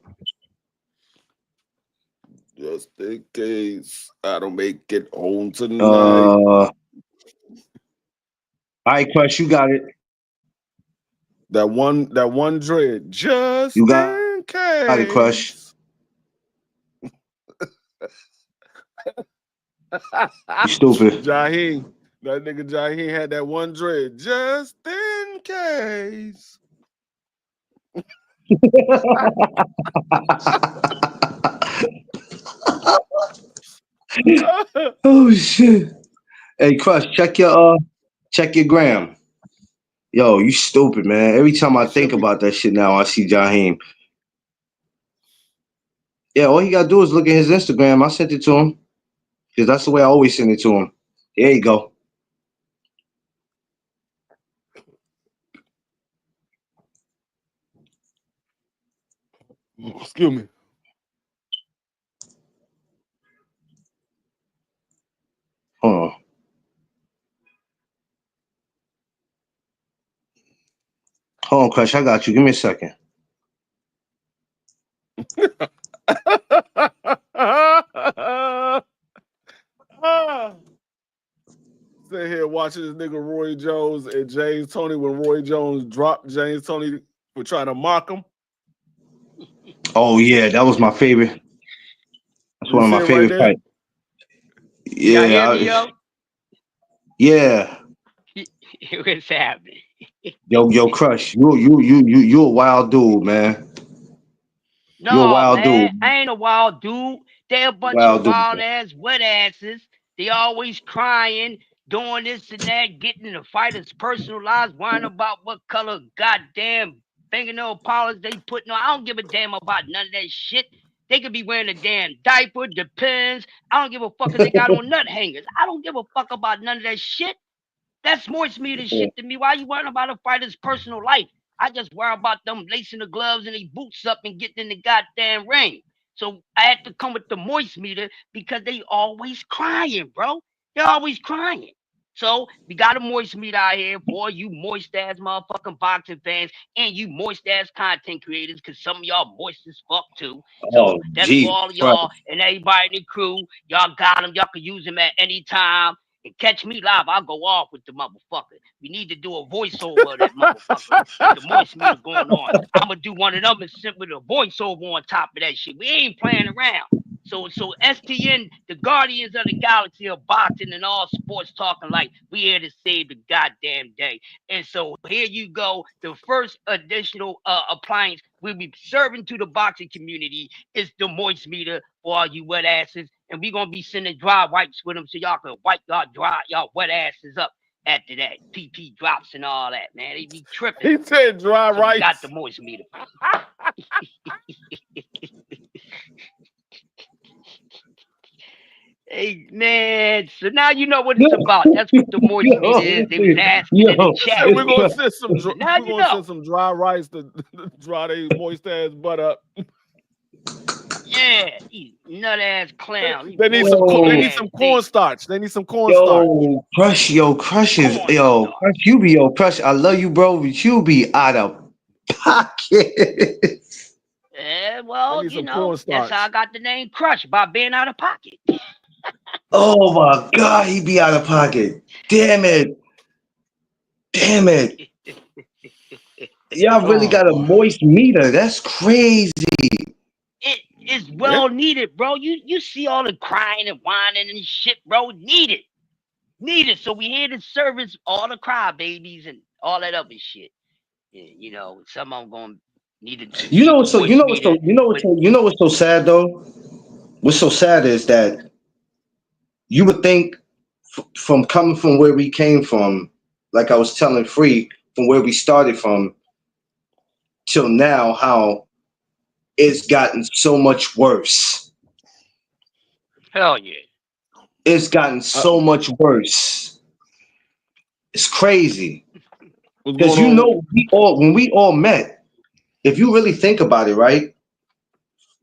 Just in case I don't make it home tonight. All right, Crush, you got it. That one dread. Just you got in case. Got it, Crush. You stupid. Jaheim. That nigga Jaheim had that one dread. Just in case. Oh shit. Hey, Crush, check your gram. Yo, you stupid, man. Every time I think about that shit now, I see Jaheim. Yeah, all he gotta do is look at his Instagram. I sent it to him. Because that's the way I always send it to him. There you go. Excuse me. Hold on. Hold on, Crush. I got you. Give me a second. Sit here watching this nigga Roy Jones and James Toney when Roy Jones dropped James Toney for trying to mock him. Oh yeah, that was my favorite. That's You one of see my it right favorite there? fights. Y'all hear me, Yeah, yo? yeah. What's happening? Yo, Crush, you a wild dude, man. You a No, wild man, dude. I ain't a wild dude. They a bunch of Wild dude. wild ass, wet asses. They always crying, doing this and that, getting in the fighters' personal lives, whining about what color goddamn fingernail polish they putting on. I don't give a damn about none of that shit. They could be wearing a damn diaper, depends. I don't give a fuck if they got on nut hangers. I don't give a fuck about none of that shit. That's moist meat and shit to me. Why you worrying about a fighter's personal life? I just worry about them lacing the gloves and they boots up and getting in the goddamn ring. So I had to come with the moist meter because they always crying, bro. They're always crying. So we got a moist meat out here for you moist ass motherfucking boxing fans and you moist ass content creators, cause some of y'all moist as fuck too. So Oh, that's for Jesus all of Christ. y'all and everybody in the crew. Y'all got them. Y'all can use them at any time. And catch me live, I'll go off with the motherfucker. We need to do a voiceover of that motherfucker with the moist meter going on. I'm gonna do one of them and send with a voiceover on top of that shit. We ain't playing around. So STN, the guardians of the galaxy of boxing and all sports talking like we here to save the goddamn day. And so here you go. The first additional appliance we'll be serving to the boxing community is the moist meter for all you wet asses. And we gonna be sending dry wipes with them so y'all can wipe y'all wet asses up after that. PP drops and all that, man. They be tripping. He said dry So we got rice. the moist meter. Hey man, so now you know what it's about. That's what the moist meter is. They was asking in the chat. Hey, we're gonna send some. Now We're you gonna know. send some dry rice to dry their moist ass butt up. Yeah, you nut ass clown. You They need moist some. meat They need ass some baby. cornstarch. They need some cornstarch. Crush, Crush is, Cornstarch. Crush, you be, Crush, I love you, bro, but you be out of pocket. Yeah, They well, need you some know, that's how I cornstarch. got the name Crush, by being out of pocket. Oh my God, he be out of pocket. Damn it. Damn it. Y'all really Oh got a boy. moist meter. That's crazy. It is Yeah. well needed, bro. You see all the crying and whining and shit, bro. Needed. Needed. So we here to service all the crybabies and all that other shit. Yeah, you know, some of them gonna need the moist meter. But What's so sad though? What's so sad is that you would think from coming from where we came from, like I was telling Free, from where we started from till now, how it's gotten so much worse. hell yeah. It's gotten so much worse. It's crazy. What's Because going you on? know, when we all met, if you really think about it, right?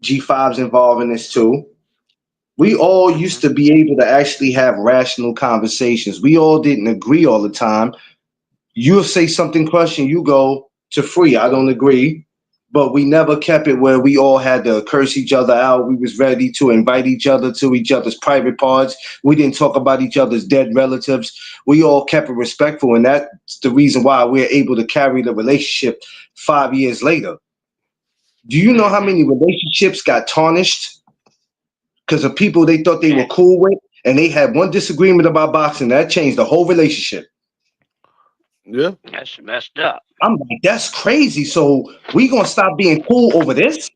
G5's involved in this too. We all used to be able to actually have rational conversations. We all didn't agree all the time. You'll say something, Crush, and you go to Free. I don't agree. But we never kept it where we all had to curse each other out. We was ready to invite each other to each other's private parts. We didn't talk about each other's dead relatives. We all kept it respectful, and that's the reason why we're able to carry the relationship 5 years later. Do you know how many relationships got tarnished because of people they thought they were cool with, and they had one disagreement about boxing that changed the whole relationship? Yeah. That's messed up. I'm like, that's crazy. So we gonna stop being cool over this?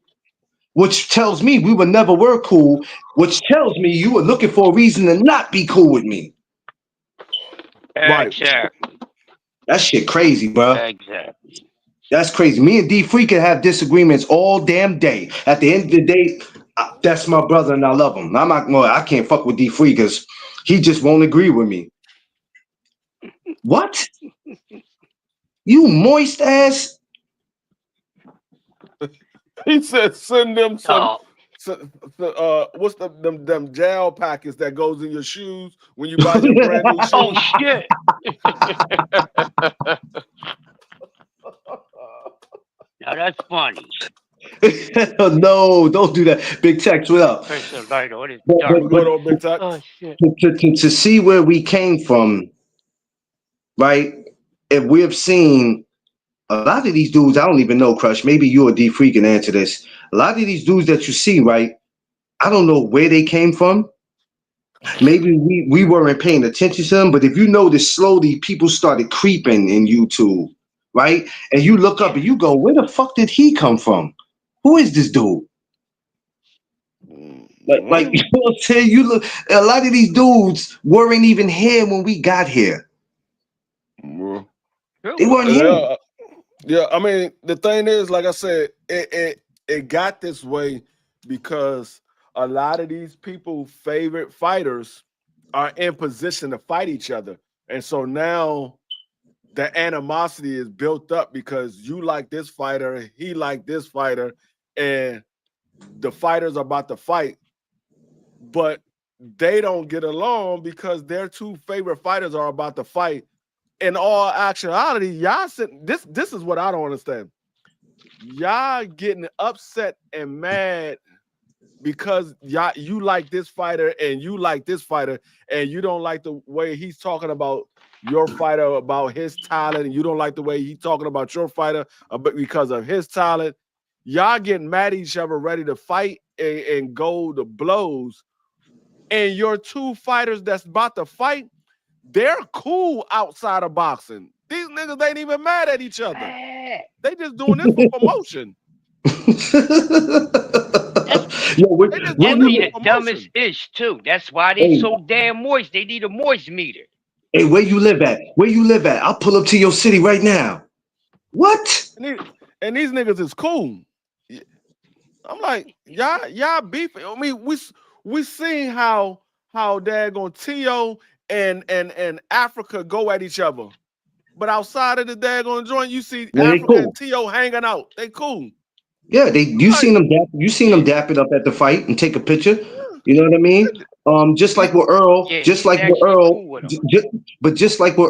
Which tells me we would never were cool, which tells me you were looking for a reason to not be cool with me. Right. Exactly. That shit crazy, bro. Exactly. That's crazy. Me and D Free can have disagreements all damn day. At the end of the day, that's my brother and I love him. I'm not, well, I can't fuck with D Free because he just won't agree with me. What? You moist ass? He said send them some. Oh, What's them gel packets that goes in your shoes when you buy your brand new shoes? oh shit. Now that's funny. No, don't do that. Big Tex, what up? Press the light on. It's But, dark. What's going on, Big Tuck? Oh shit. to see where we came from, right? If we've seen a lot of these dudes, I don't even know, Crush. Maybe you or D Free can answer this. a lot of these dudes that you see, right? I don't know where they came from. Maybe we weren't paying attention to them, but if you notice, slowly people started creeping in YouTube, right? And you look up and you go, where the fuck did he come from? Who is this dude? Like you know what I'm saying? You look, a lot of these dudes weren't even here when we got here. They weren't here. Yeah, I mean, the thing is, like I said, it got this way because a lot of these people's favorite fighters are in position to fight each other. And so now the animosity is built up because you like this fighter, he like this fighter, and the fighters are about to fight, but they don't get along because their two favorite fighters are about to fight. In all actuality, y'all this is what I don't understand. Y'all getting upset and mad because you like this fighter and you like this fighter, and you don't like the way he's talking about your fighter, about his talent, and you don't like the way he's talking about your fighter because of his talent. Y'all getting mad at each other, ready to fight and go to blows. And your two fighters that's about to fight, they're cool outside of boxing. These niggas ain't even mad at each other. They just doing this for promotion. That'd be the dumbest ish too. That's why they so damn moist. They need a moist meter. Hey, where you live at? Where you live at? I'll pull up to your city right now. What? And these niggas is cool. I'm like, y'all beefing. I mean, we seen how daggone Tio and Africa go at each other. But outside of the daggone joint, you see Africa and Tio hanging out. They cool. Yeah, you seen them dap it up at the fight and take a picture. You know what I mean? Just like with Earl, just like with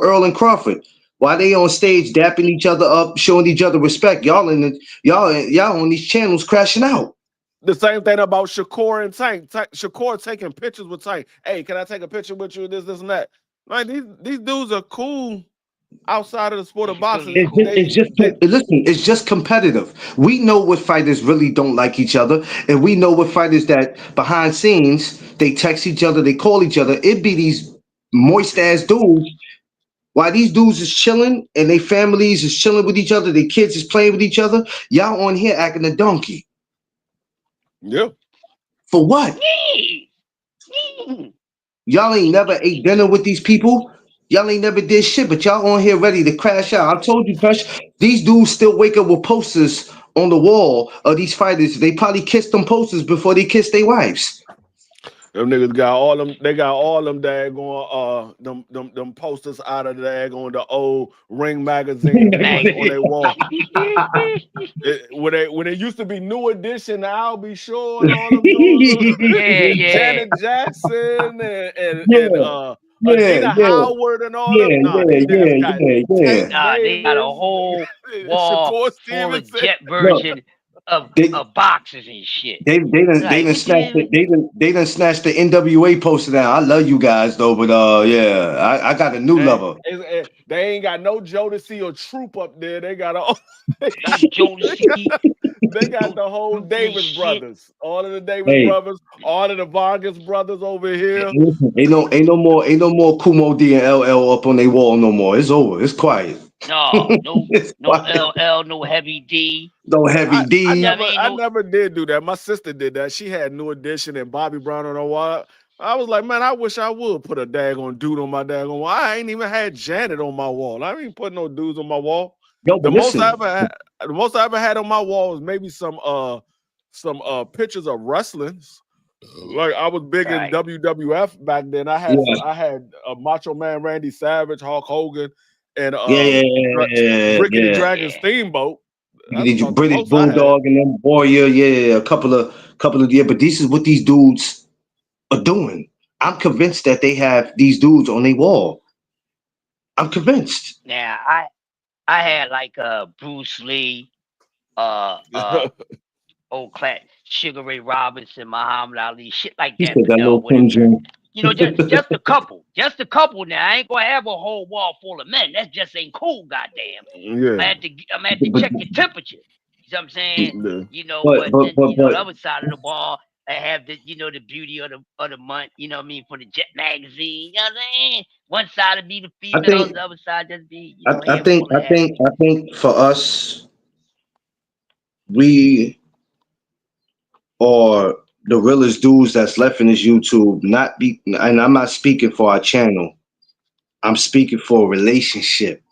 Earl and Crawford. While they on stage dapping each other up, showing each other respect, y'all on these channels crashing out. The same thing about Shakur and Tank. Shakur taking pictures with Tank. Hey, can I take a picture with you? This, and that. Like these dudes are cool outside of the sport of boxing. It's just competitive. We know what fighters really don't like each other, and we know what fighters that behind scenes they text each other, they call each other. It be these moist ass dudes. While these dudes is chilling and they families is chilling with each other, their kids is playing with each other, y'all on here acting a donkey. Yeah. For what? Y'all ain't never ate dinner with these people. Y'all ain't never did shit, but y'all on here ready to crash out. I told you, Crush, these dudes still wake up with posters on the wall of these fighters. They probably kissed them posters before they kissed their wives. Them niggas got all them. They got all them daggone them posters out of the old Ring magazine on their wall. When it used to be New Edition, I'll Be Sure and all them dudes. Janet Jackson and Adina Howard and all them. They got a whole wall full of jet version of boxes and shit. They done snatched the NWA poster down. I love you guys though, but I got a new lover. They ain't got no Jodeci or Troop up there. They got all Jodeci. They got the whole Davis brothers, all of the Davis brothers, all of the Vargas brothers over here. Ain't no more Kumo D and LL up on their wall no more. It's over. It's quiet. No LL, no Heavy D. No Heavy D. I never did do that. My sister did that. She had New Edition and Bobby Brown on her wall. I was like, man, I wish I would put a daggone dude on my daggone wall. I ain't even had Janet on my wall. I ain't putting no dudes on my wall. The most I ever had on my wall was maybe some pictures of wrestlings. Like I was big in WWF back then. I had Macho Man Randy Savage, Hulk Hogan, and Ricky the Dragon Steamboat. British Bulldog and then Warrior, a couple of but this is what these dudes are doing. I'm convinced that they have these dudes on their wall. I'm convinced. Yeah, I had like Bruce Lee, old class Sugar Ray Robinson, Muhammad Ali, shit like that. You know, just a couple. Just a couple now. I ain't gonna have a whole wall full of men. That just ain't cool, goddamn. Yeah. I'm gonna have to check your temperature. You know what I'm saying? Yeah. You know, But but then but you know the but other side of the ball, I have the the beauty of the month. You know what I mean, for the Jet magazine. You know what I'm saying? One side would be the I females, think the other side just be I, a I think handful of I think average. I think for us, we or the realest dudes that's left in this YouTube, not be, and I'm not speaking for our channel. I'm speaking for a relationship.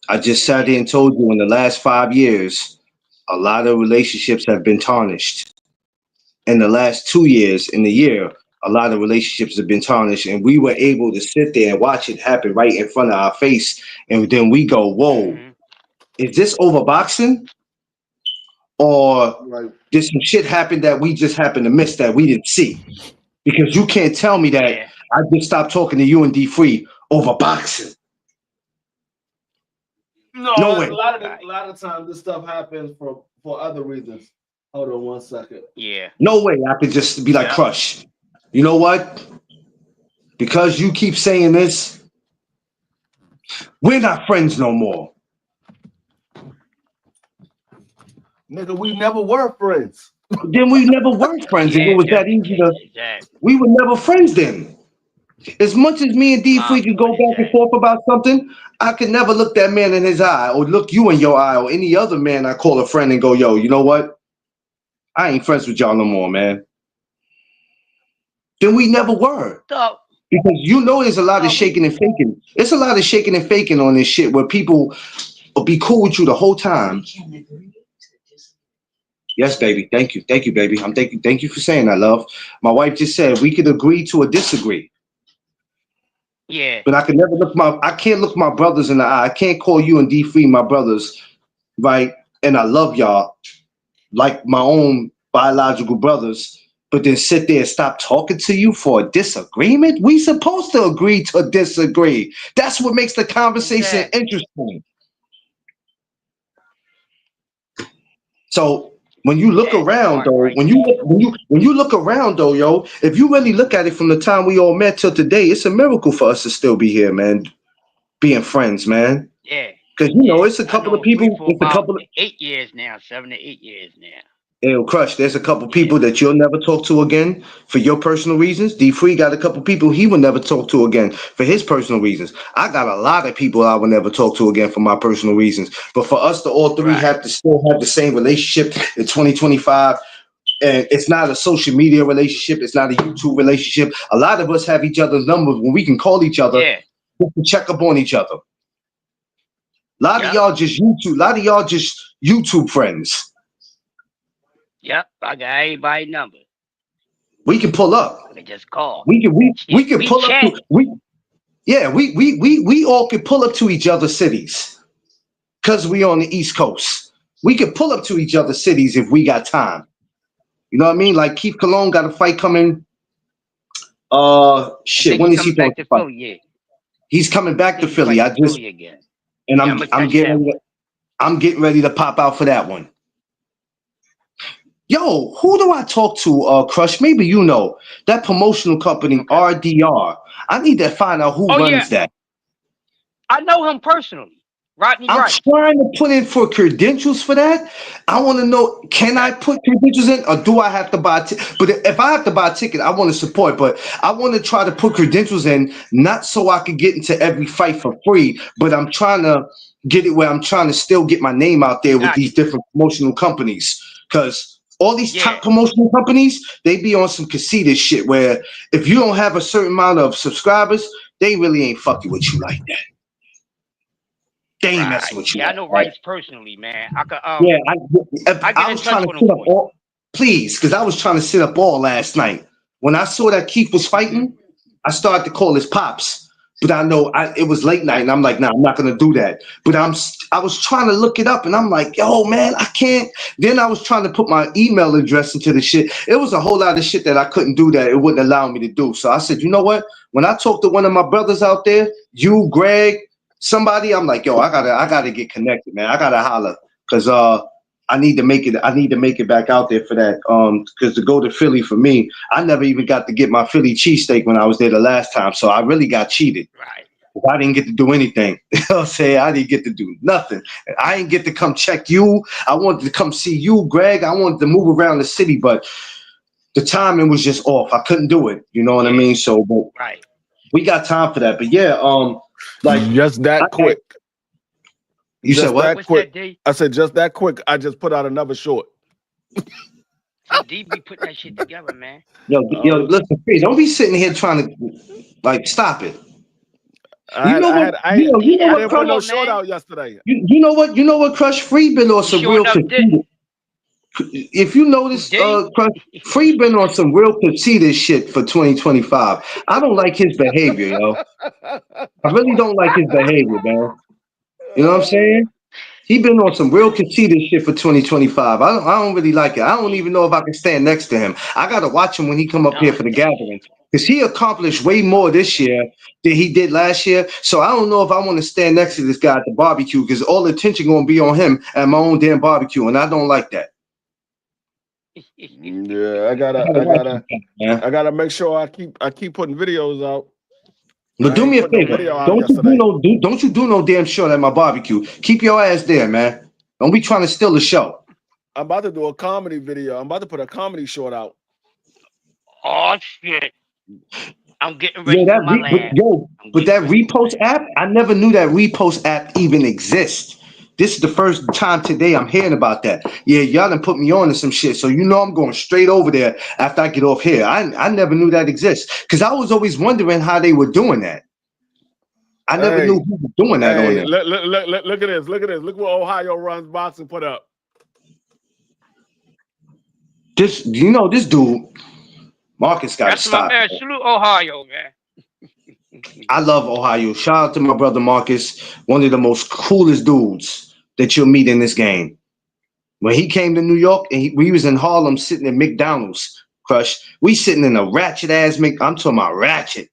I just sat here and told you in the last 5 years, a lot of relationships have been tarnished. In the last 2 years, in the year, a lot of relationships have been tarnished, and we were able to sit there and watch it happen right in front of our face. And then we go, whoa, Mm-hmm. is this over boxing? Or Right. did some shit happen that we just happened to miss that we didn't see? Because you can't tell me that Yeah. I just stopped talking to you and D Free over boxing. No, No a way. lot of times this stuff happens for other reasons. Hold on 1 second. Yeah. No way I could just be like, Yeah. Crush. You know what? Because you keep saying this, we're not friends no more. Nigga, we never were friends. Then we never were friends. If Yeah. it was that easy to, Exactly. we were never friends then. As much as me and D My Free could go point is back and that. forth about something, I could never look that man in his eye or look you in your eye or any other man I call a friend and go, yo, you know what? I ain't friends with y'all no more, man. Then we never were. So Because you know there's a lot of we shaking and faking. It's a lot of shaking and faking on this shit where people will be cool with you the whole time. Yes, baby. Thank you. Thank you, baby. Thank you for saying that, love. My wife just said we could agree to a disagree. yeah. But I can't look my brothers in the eye. I can't call you and D Free my brothers, right? And I love y'all like my own biological brothers, but then sit there and stop talking to you for a disagreement? We supposed to agree to disagree. That's what makes the conversation Exactly. interesting. So when you look That's the around part though, right when there. you look around though, yo, if you really look at it from the time we all met till today, it's a miracle for us to still be here, man. Being friends, man. Yeah. Because you know, Yeah. it's a I couple of know Free people, for it's a about couple of 8 years now, 7 to 8 years now. It'll Crush. There's a couple Yeah. people that you'll never talk to again for your personal reasons. D Free got a couple people he will never talk to again for his personal reasons. I got a lot of people I will never talk to again for my personal reasons. But for us to all three Right. have to still have the same relationship in 2025, and it's not a social media relationship, it's not a YouTube relationship. A lot of us have each other's numbers when we can call each other Yeah. just to check up on each other. A lot of Yep. y'all just YouTube. A lot of y'all just YouTube friends. Yep. I got everybody's number. We can pull up. I can just call. We can We pull up chat. to we all can pull up to each other's cities because we on the East Coast. We can pull up to each other's cities if we got time. You know what I mean? Like Keith Cologne got a fight coming. I Shit. think When he's is he coming going back to to fight? Philly. Yeah. He's coming I back to think he's Philly. fighting Philly again. And Yeah, I'm getting ready to pop out for that one. Yo, who do I talk to, Crush? Maybe you know. That promotional company, Okay. RDR. I need to find out who Oh yeah, runs that. I know him personally. Rodney I'm Rice. trying to put in for credentials for that. I want to know, can I Okay. put credentials in or do I have to buy but if I have to buy a ticket, I want to support, but I want to try to put credentials in, not so I can get into every fight for free, but I'm trying to get it where I'm trying to still get my name out there with these Gotcha. different promotional companies. Because all these Yeah. top promotional companies, they be on some casita shit where if you don't have a certain amount of subscribers, they really ain't fucking with you like that. They ain't Right. messing with you Yeah, I like know that. Rice personally, man. I could Yeah, I get I in was trying touch to with him sit up for you. all, please, because I was trying to sit up all last night. When I saw that Keith was fighting, I started to call his pops. But I know it was late night, and I'm like, nah, I'm not gonna do that. But I was trying to look it up, and I'm like, yo, man, I can't. Then I was trying to put my email address into the shit. It was a whole lot of shit that I couldn't do that it wouldn't allow me to do. So I said, you know what? When I talk to one of my brothers out there, you, Greg, somebody, I'm like, yo, I gotta get connected, man. I gotta holler, cause I need to make it back out there for that. Because to go to Philly for me, I never even got to get my Philly cheesesteak when I was there the last time. So I really got cheated. Right. I didn't get to do anything. You know what I'm saying? I didn't get to do nothing. I didn't get to come check you. I wanted to come see you, Greg. I wanted to move around the city, but the timing was just off. I couldn't do it. You know what I mean? So but Right. we got time for that. But yeah, like just that quick. You Just said what? that What's quick. that, D? I said just that quick. I just put out another short. See, D be putting that shit together, man. Yo, listen, please, don't be sitting here trying to like stop it. I You know what? I You know didn't what, put no Crush? short out yesterday. You know what, Crush? Free been on some Sure real enough conceited. didn't. If you notice, Did Crush, Free been on some real conceited shit for 2025. I don't like his behavior, yo. I really don't like his behavior, man. You know what I'm saying? He been on some real conceited shit for 2025. I don't really like it. I don't even know if I can stand next to him. I gotta watch him when he come up here for the gathering. Because he accomplished way more this year than he did last year. So I don't know if I want to stand next to this guy at the barbecue because all the attention gonna be on him at my own damn barbecue, and I don't like that. Yeah, I gotta make sure I keep putting videos out. But do me a favor. Don't you do no damn show at my barbecue. Keep your ass there, man. Don't be trying to steal the show. I'm about to do a comedy video. I'm about to put a comedy short out. Oh shit! I'm getting ready for my land. But that repost app, I never knew that repost app even exists. This is the first time today I'm hearing about that. Yeah, y'all done put me on to some shit. So you know I'm going straight over there after I get off here. I never knew that exists. Because I was always wondering how they were doing that. I never knew who was doing that on there. Look at this. Look at this. Look what Ohio Runs Boxing put up. This dude, Marcus got to stop. That's my man. Salute Ohio, man. I love Ohio. Shout out to my brother Marcus, one of the most coolest dudes that you'll meet in this game. When he came to New York and we was in Harlem sitting in McDonald's, Crush, we sitting in a ratchet ass I'm talking about ratchet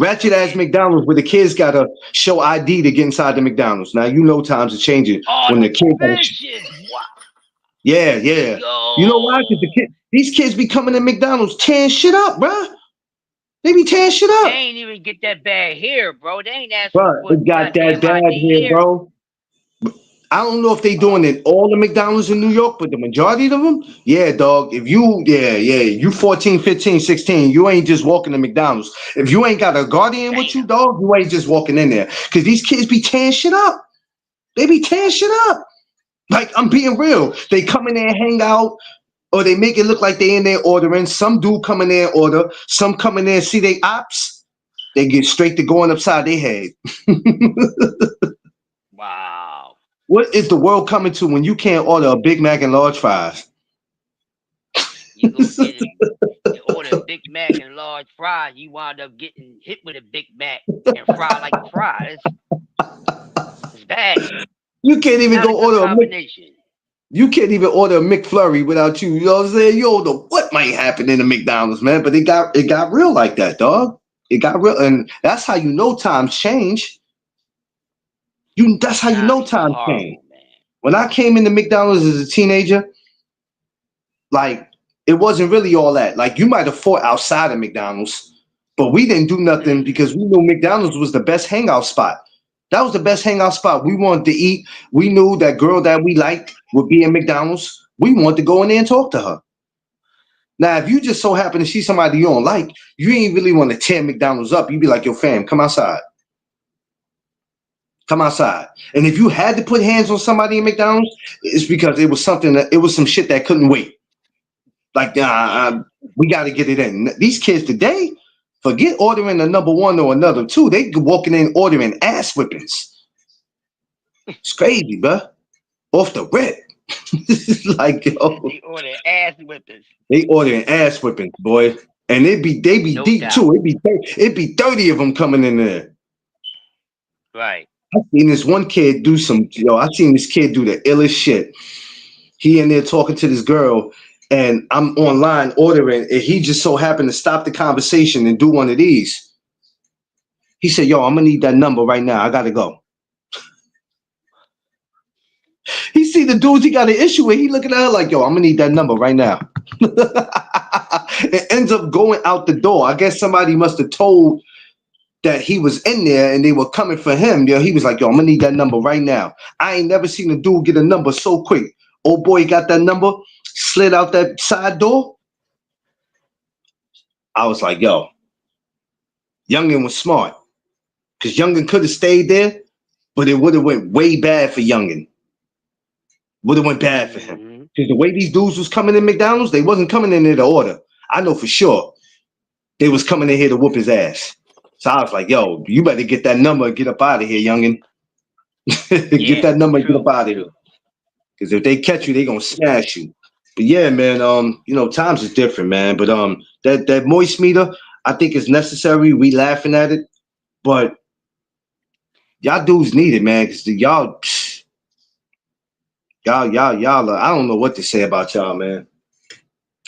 ass McDonald's where the kids gotta show ID to get inside the McDonald's. Now you know times are changing when the kids. Yeah. Yo. You know why? Because these kids be coming to McDonald's tearing shit up, bruh. They be tearing shit up. They ain't even get that bad here, bro. They ain't asking for it got that bad here, bro. I don't know if they doing it all the McDonald's in New York, but the majority of them, yeah, dog. If you 14, 15, 16, you ain't just walking to McDonald's. If you ain't got a guardian with you, dog, you ain't just walking in there. Because these kids be tearing shit up. They be tearing shit up. Like, I'm being real. They come in there and hang out, or they make it look like they in there ordering. Some dude come in there and order. Some come in there and see they ops. They get straight to going upside their head. Wow. What is the world coming to when you can't order a Big Mac and large fries? You go get you order a Big Mac and large fries, you wind up getting hit with a Big Mac and fry like a fry. It's bad. You can't even go order You can't even order a McFlurry without you. You know what I'm saying? You don't know what might happen in the McDonald's, man. But it got real like that, dog. It got real, and that's how you know times change. That's how you know times change. When I came into McDonald's as a teenager, like it wasn't really all that. Like you might have fought outside of McDonald's, but we didn't do nothing because we knew McDonald's was the best hangout spot. That was the best hangout spot. We wanted to eat. We knew that girl that we liked would be in McDonald's. We wanted to go in there and talk to her. Now, if you just so happen to see somebody you don't like, you ain't really want to tear McDonald's up. You be like, yo, fam, come outside. Come outside. And if you had to put hands on somebody in McDonald's, it's because it was some shit that couldn't wait. Like, we got to get it in. These kids today, forget ordering a number one or another two. They walking in ordering ass whippings. It's crazy, bro. Off the rip. Like, yo. They ordering ass whippings. They ordering ass whippings, boy. And they be no deep doubt. Too. It be 30 of them coming in there. Right. I seen this one kid do I seen this kid do the illest shit. He in there talking to this girl, and I'm online ordering, and he just so happened to stop the conversation and do one of these. He said, yo, I'm gonna need that number right now. I gotta go. He see the dudes he got an issue with. He looking at her like, yo, I'm gonna need that number right now. It ends up going out the door. I guess somebody must have told that he was in there and they were coming for him, yo, he was like, yo, I'm gonna need that number right now. I ain't never seen a dude get a number so quick. Old boy got that number, slid out that side door. I was like, yo, Youngin was smart. Because Youngin could have stayed there, but it would have went way bad for Youngin. Would have went bad for him. Because the way these dudes was coming in McDonald's, they wasn't coming in there to order. I know for sure they was coming in here to whoop his ass. So I was like, yo, you better get that number and get up out of here, Youngin. Get that number and get up out of here. Because if they catch you, they gonna smash you. But yeah, man, you know, times is different, man. But that moist meter, I think is necessary. We laughing at it, but y'all dudes need it, man. Because y'all, I don't know what to say about y'all, man.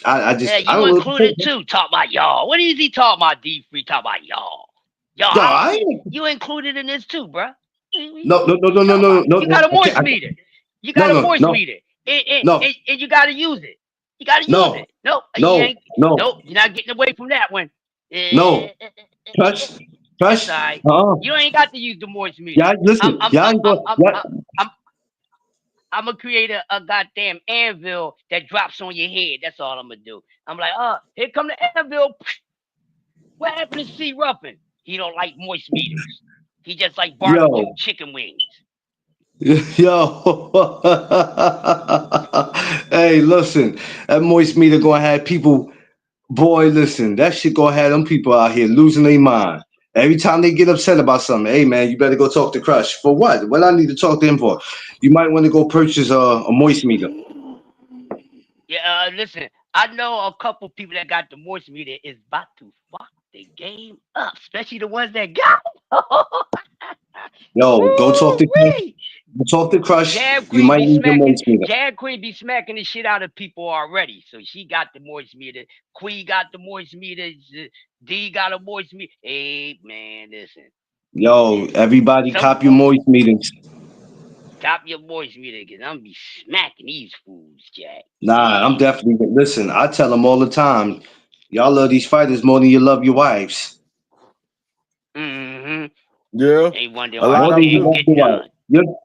I just, yeah, you included too. Talk about y'all. What is he talking about? D-Free talk about y'all. Y'all, you included in this too, bro. No. You got a moist meter. You got a moist meter. And you got to use it. You got to use it. Nope. Nope. You're not getting away from that one. No. Touch. Right. You ain't got to use the moist meter. Yeah, listen. I'm gonna create a goddamn anvil that drops on your head. That's all I'm gonna do. I'm like, here come the anvil. What happened to C. Ruffin? He don't like moist meters. He just like barbecue chicken wings. Yo, hey, listen, that moist meter gonna have people. Boy, listen, that shit gonna have them people out here losing their mind. Every time they get upset about something, hey man, you better go talk to Crush. For what? What I need to talk to him for? You might want to go purchase a moist meter. Yeah, listen, I know a couple people that got the moist meter is about to fuck the game up, especially the ones that got. Yo, go talk to Crush. Go talk to Crush. You might need the moist meter. Jag Queen be smacking the shit out of people already, so she got the moist meter. Queen got the moist meter. D got a moist meter. Hey man, listen. Yo, everybody, cop your moist meters. Cop your moist meter, cause I'm be smacking these fools, Jack. Nah, I'm definitely. Listen, I tell them all the time, y'all love these fighters more than you love your wives. Mm-hmm. Yeah. They wonder why they get done.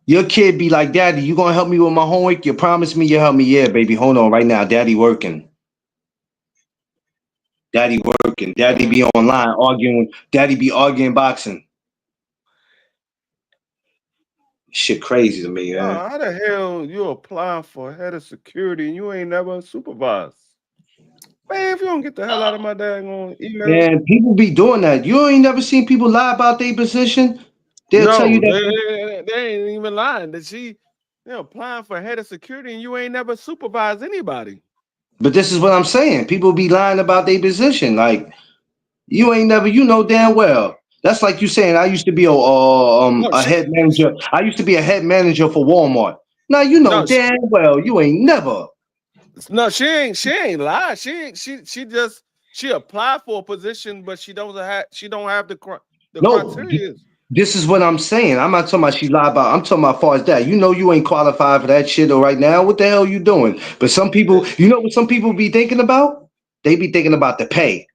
Your kid be like, Daddy, you gonna help me with my homework? You promised me you help me. Yeah, baby. Hold on right now. Daddy working. Daddy working. Daddy be online arguing. Daddy be arguing boxing. Shit crazy to me, man. How the hell you applying for head of security and you ain't never supervised? Man, if you don't get the hell out of my daggone email. Man, people be doing that. You ain't never seen people lie about their position. They'll tell you that they ain't even lying. That they're applying for head of security and you ain't never supervised anybody. But this is what I'm saying. People be lying about their position. Like you ain't never, you know damn well. That's like you saying I used to be a head manager. I used to be a head manager for Walmart. Now you know damn well you ain't never. No, she ain't lied. She applied for a position, but she don't have the criteria. This is what I'm saying. I'm not talking about she lied about. I'm talking about as far as that. You know you ain't qualified for that shit right now. What the hell you doing? But some people, you know what some people be thinking about? They be thinking about the pay.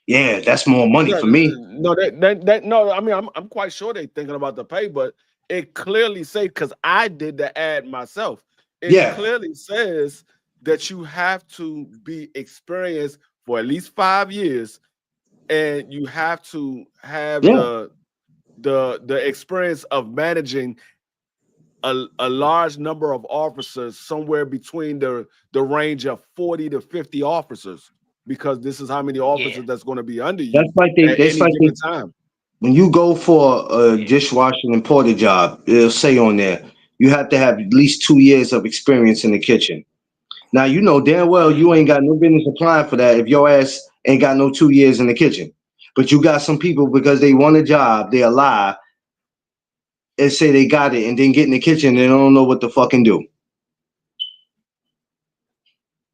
Yeah, that's more money for me. No, no. I mean, I'm quite sure they thinking about the pay, but it clearly say because I did the ad myself. It clearly says that you have to be experienced for at least 5 years, and you have to have the experience of managing a large number of officers, somewhere between the range of 40 to 50 officers, because this is how many officers that's going to be under you. That's like any time. When you go for a dishwashing and porter job, it'll say on there you have to have at least 2 years of experience in the kitchen. Now you know damn well you ain't got no business applying for that if your ass ain't got no 2 years in the kitchen. But you got some people because they want a job, they'll lie and say they got it and then get in the kitchen and they don't know what to fucking do.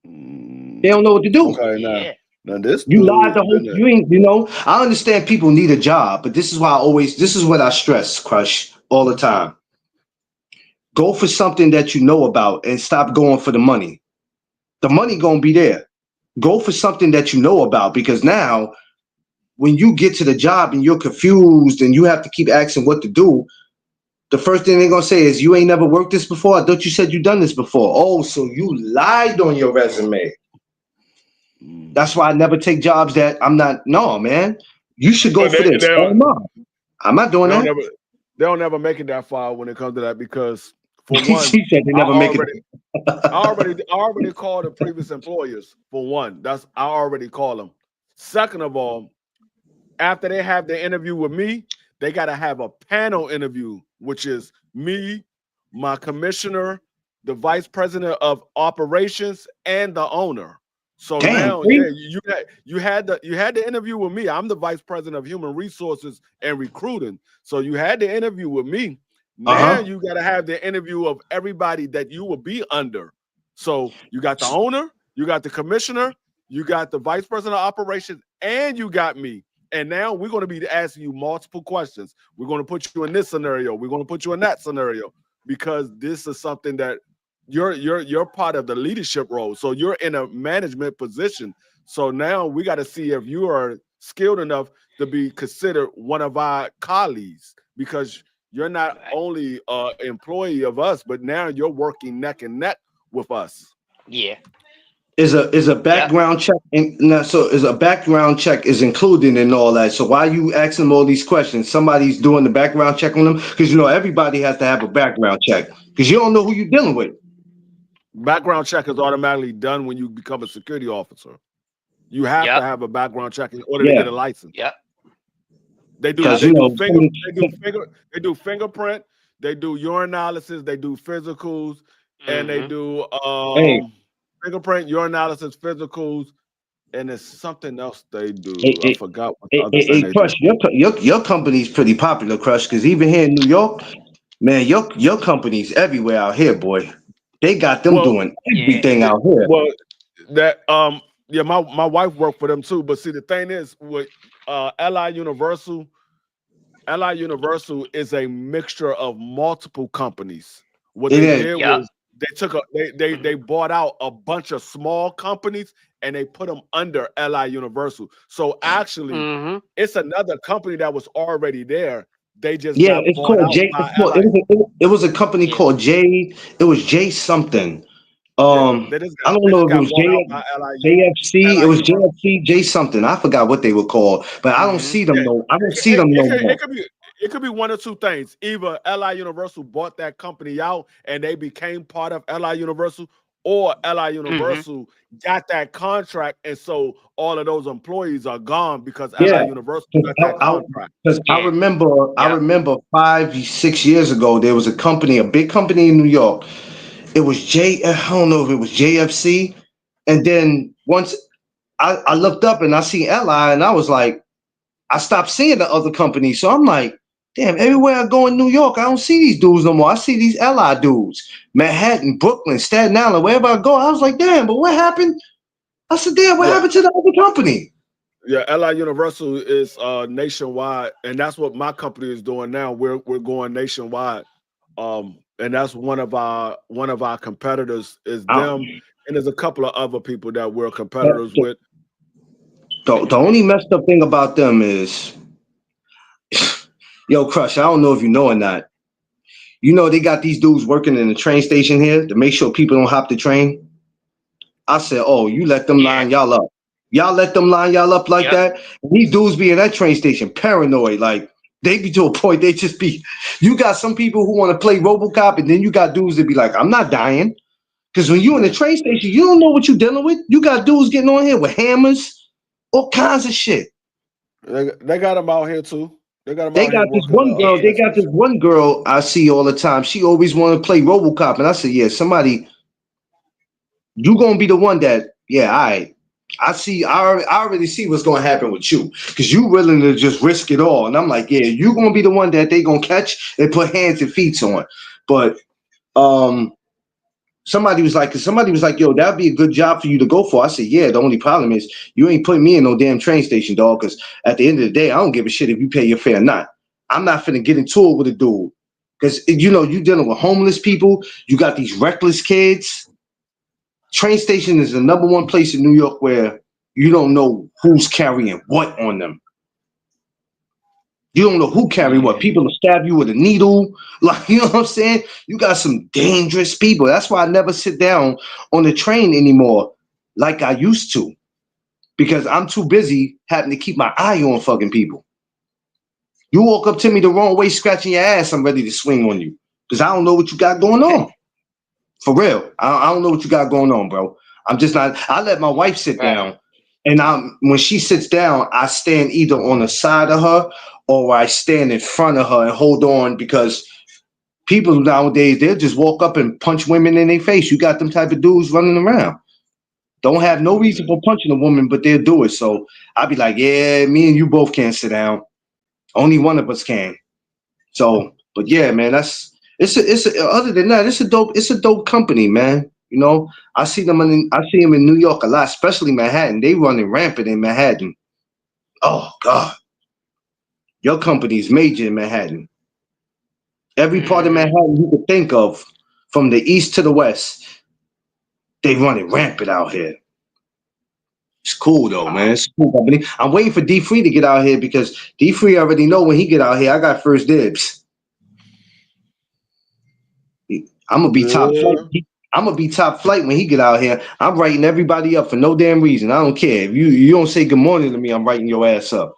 They don't know what to do. Okay, now this you lied the whole you ain't, you know. I understand people need a job, but this is what I stress, Crush, all the time. Go for something that you know about and stop going for the money. The money gonna be there. Go for something that you know about, because now when you get to the job and you're confused and you have to keep asking what to do, the first thing they're gonna say is, "You ain't never worked this before. I thought you said you done this before." Oh, so you lied on your resume. That's why I never take jobs that I'm not. No, man, you should go But for this. Oh no, I'm not doing that. they don't never make it that far when it comes to that because for She one, said they never make it. I already called the previous employers for one. I already called them. Second of all, after they have the interview with me, they got to have a panel interview, which is me, my commissioner, the vice president of operations, and the owner. So now, yeah, you had the interview with me. I'm the vice president of human resources and recruiting. So you had the interview with me. Now you got to have the interview of everybody that you will be under. So you got the owner, you got the commissioner, you got the vice president of operations, and you got me. And now we're going to be asking you multiple questions. We're going to put you in this scenario. We're going to put you in that scenario because this is something that you're part of the leadership role. So you're in a management position. So now we got to see if you are skilled enough to be considered one of our colleagues because you're not only an employee of us, but now you're working neck and neck with us. Yeah. Is a background check is a background check is included in all that. So why are you asking them all these questions? Somebody's doing the background check on them because everybody has to have a background check because you don't know who you're dealing with. Background check is automatically done when you become a security officer. You have to have a background check in order to get a license. Yep. They do fingerprint, they do urinalysis, they do physicals, and they do fingerprint, urinalysis, physicals, and there's something else they do. I forgot what the other thing they Crush, your company's pretty popular, Crush, because even here in New York, man, your company's everywhere out here, boy. They got them doing everything out here. Well, that my wife worked for them too. But see, the thing is with LI Universal is a mixture of multiple companies. What they did was they bought out a bunch of small companies and they put them under LI Universal. So actually, it's another company that was already there. They just it's called J. It was a company called J. It was J something. I don't know if it was JFC. It was JFC, J something. I forgot what they were called, but I don't see them. I don't see them no more. It could be one or two things. Either LI Universal bought that company out and they became part of LI Universal, or LI Universal got that contract, and so all of those employees are gone because LI Universal got that contract. Because I remember 5-6 years ago, there was a big company in New York. It was I don't know if it was JFC, and then once I looked up and I see LI, and I was like, I stopped seeing the other company, so I'm like, damn, everywhere I go in New York, I don't see these dudes no more. I see these LI dudes. Manhattan, Brooklyn, Staten Island, wherever I go. I was like, damn, but what happened? I said, damn, what happened to the other company? Yeah, LI Universal is nationwide, and that's what my company is doing now. We're going nationwide. And that's one of our competitors is them, and there's a couple of other people that we're competitors with. The only messed up thing about them is, yo, Crush, I don't know if you know or not. They got these dudes working in the train station here to make sure people don't hop the train. I said, oh, you let them line y'all up. Y'all let them line y'all up like that. And these dudes be in that train station paranoid. Like, they be to a point, they just be, you got some people who want to play RoboCop, and then you got dudes that be like, I'm not dying. Because when you in the train station, you don't know what you're dealing with. You got dudes getting on here with hammers, all kinds of shit. They got them out here too. They got this one girl I see all the time. She always want to play RoboCop, and I said, yeah, somebody, you gonna be the one that, all right. I already see what's gonna happen with you because you willing to just risk it all, and I'm like, yeah, you gonna be the one that they gonna catch and put hands and feet on. But somebody was like, yo, that'd be a good job for you to go for. I said, yeah. The only problem is you ain't putting me in no damn train station, dog. Because at the end of the day, I don't give a shit if you pay your fare or not. I'm not finna get into it with a dude because you dealing with homeless people. You got these reckless kids. Train station is the #1 place in New York where you don't know who's carrying what on them. You don't know who carry what. People will stab you with a needle. Like, you know what I'm saying? You got some dangerous people. That's why I never sit down on the train anymore like I used to. Because I'm too busy having to keep my eye on fucking people. You walk up to me the wrong way, scratching your ass, I'm ready to swing on you. Because I don't know what you got going on. For real. I don't know what you got going on, bro. I'm just not. I let my wife sit down. And when she sits down, I stand either on the side of her or I stand in front of her and hold on, because people nowadays, they'll just walk up and punch women in their face. You got them type of dudes running around. Don't have no reason for punching a woman, but they'll do it. So I'll be like, yeah, me and you both can't sit down. Only one of us can. So, but yeah, man, other than that, it's a dope company, man. You know, I see them in New York a lot, especially Manhattan. They running rampant in Manhattan. Oh God, your company's major in Manhattan. Every part of Manhattan you could think of, from the east to the west, they running rampant out here. It's cool though, man. It's a cool company. I'm waiting for D3 to get out here, because D3 already know when he get out here, I got first dibs. I'm gonna be top flight. I'm gonna be top flight when he get out here. I'm writing everybody up for no damn reason. I don't care. If you don't say good morning to me, I'm writing your ass up.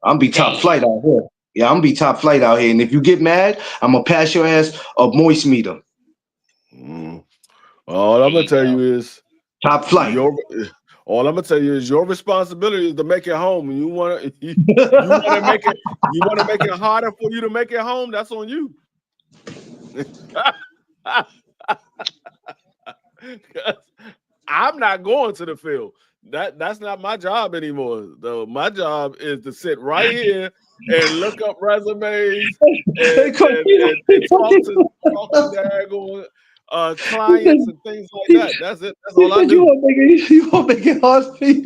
I'm gonna be top flight out here. Yeah, I'm gonna be top flight out here. And if you get mad, I'm gonna pass your ass a moist meter. All I'm gonna tell you is top flight. All I'm gonna tell you is your responsibility is to make it home. And you want to make it harder for you to make it home. That's on you. I'm not going to the field. That's not my job anymore. Though my job is to sit right here and look up resumes and talk to daggone clients and things like that. That's it. That's all I do. You won't make it hard for you.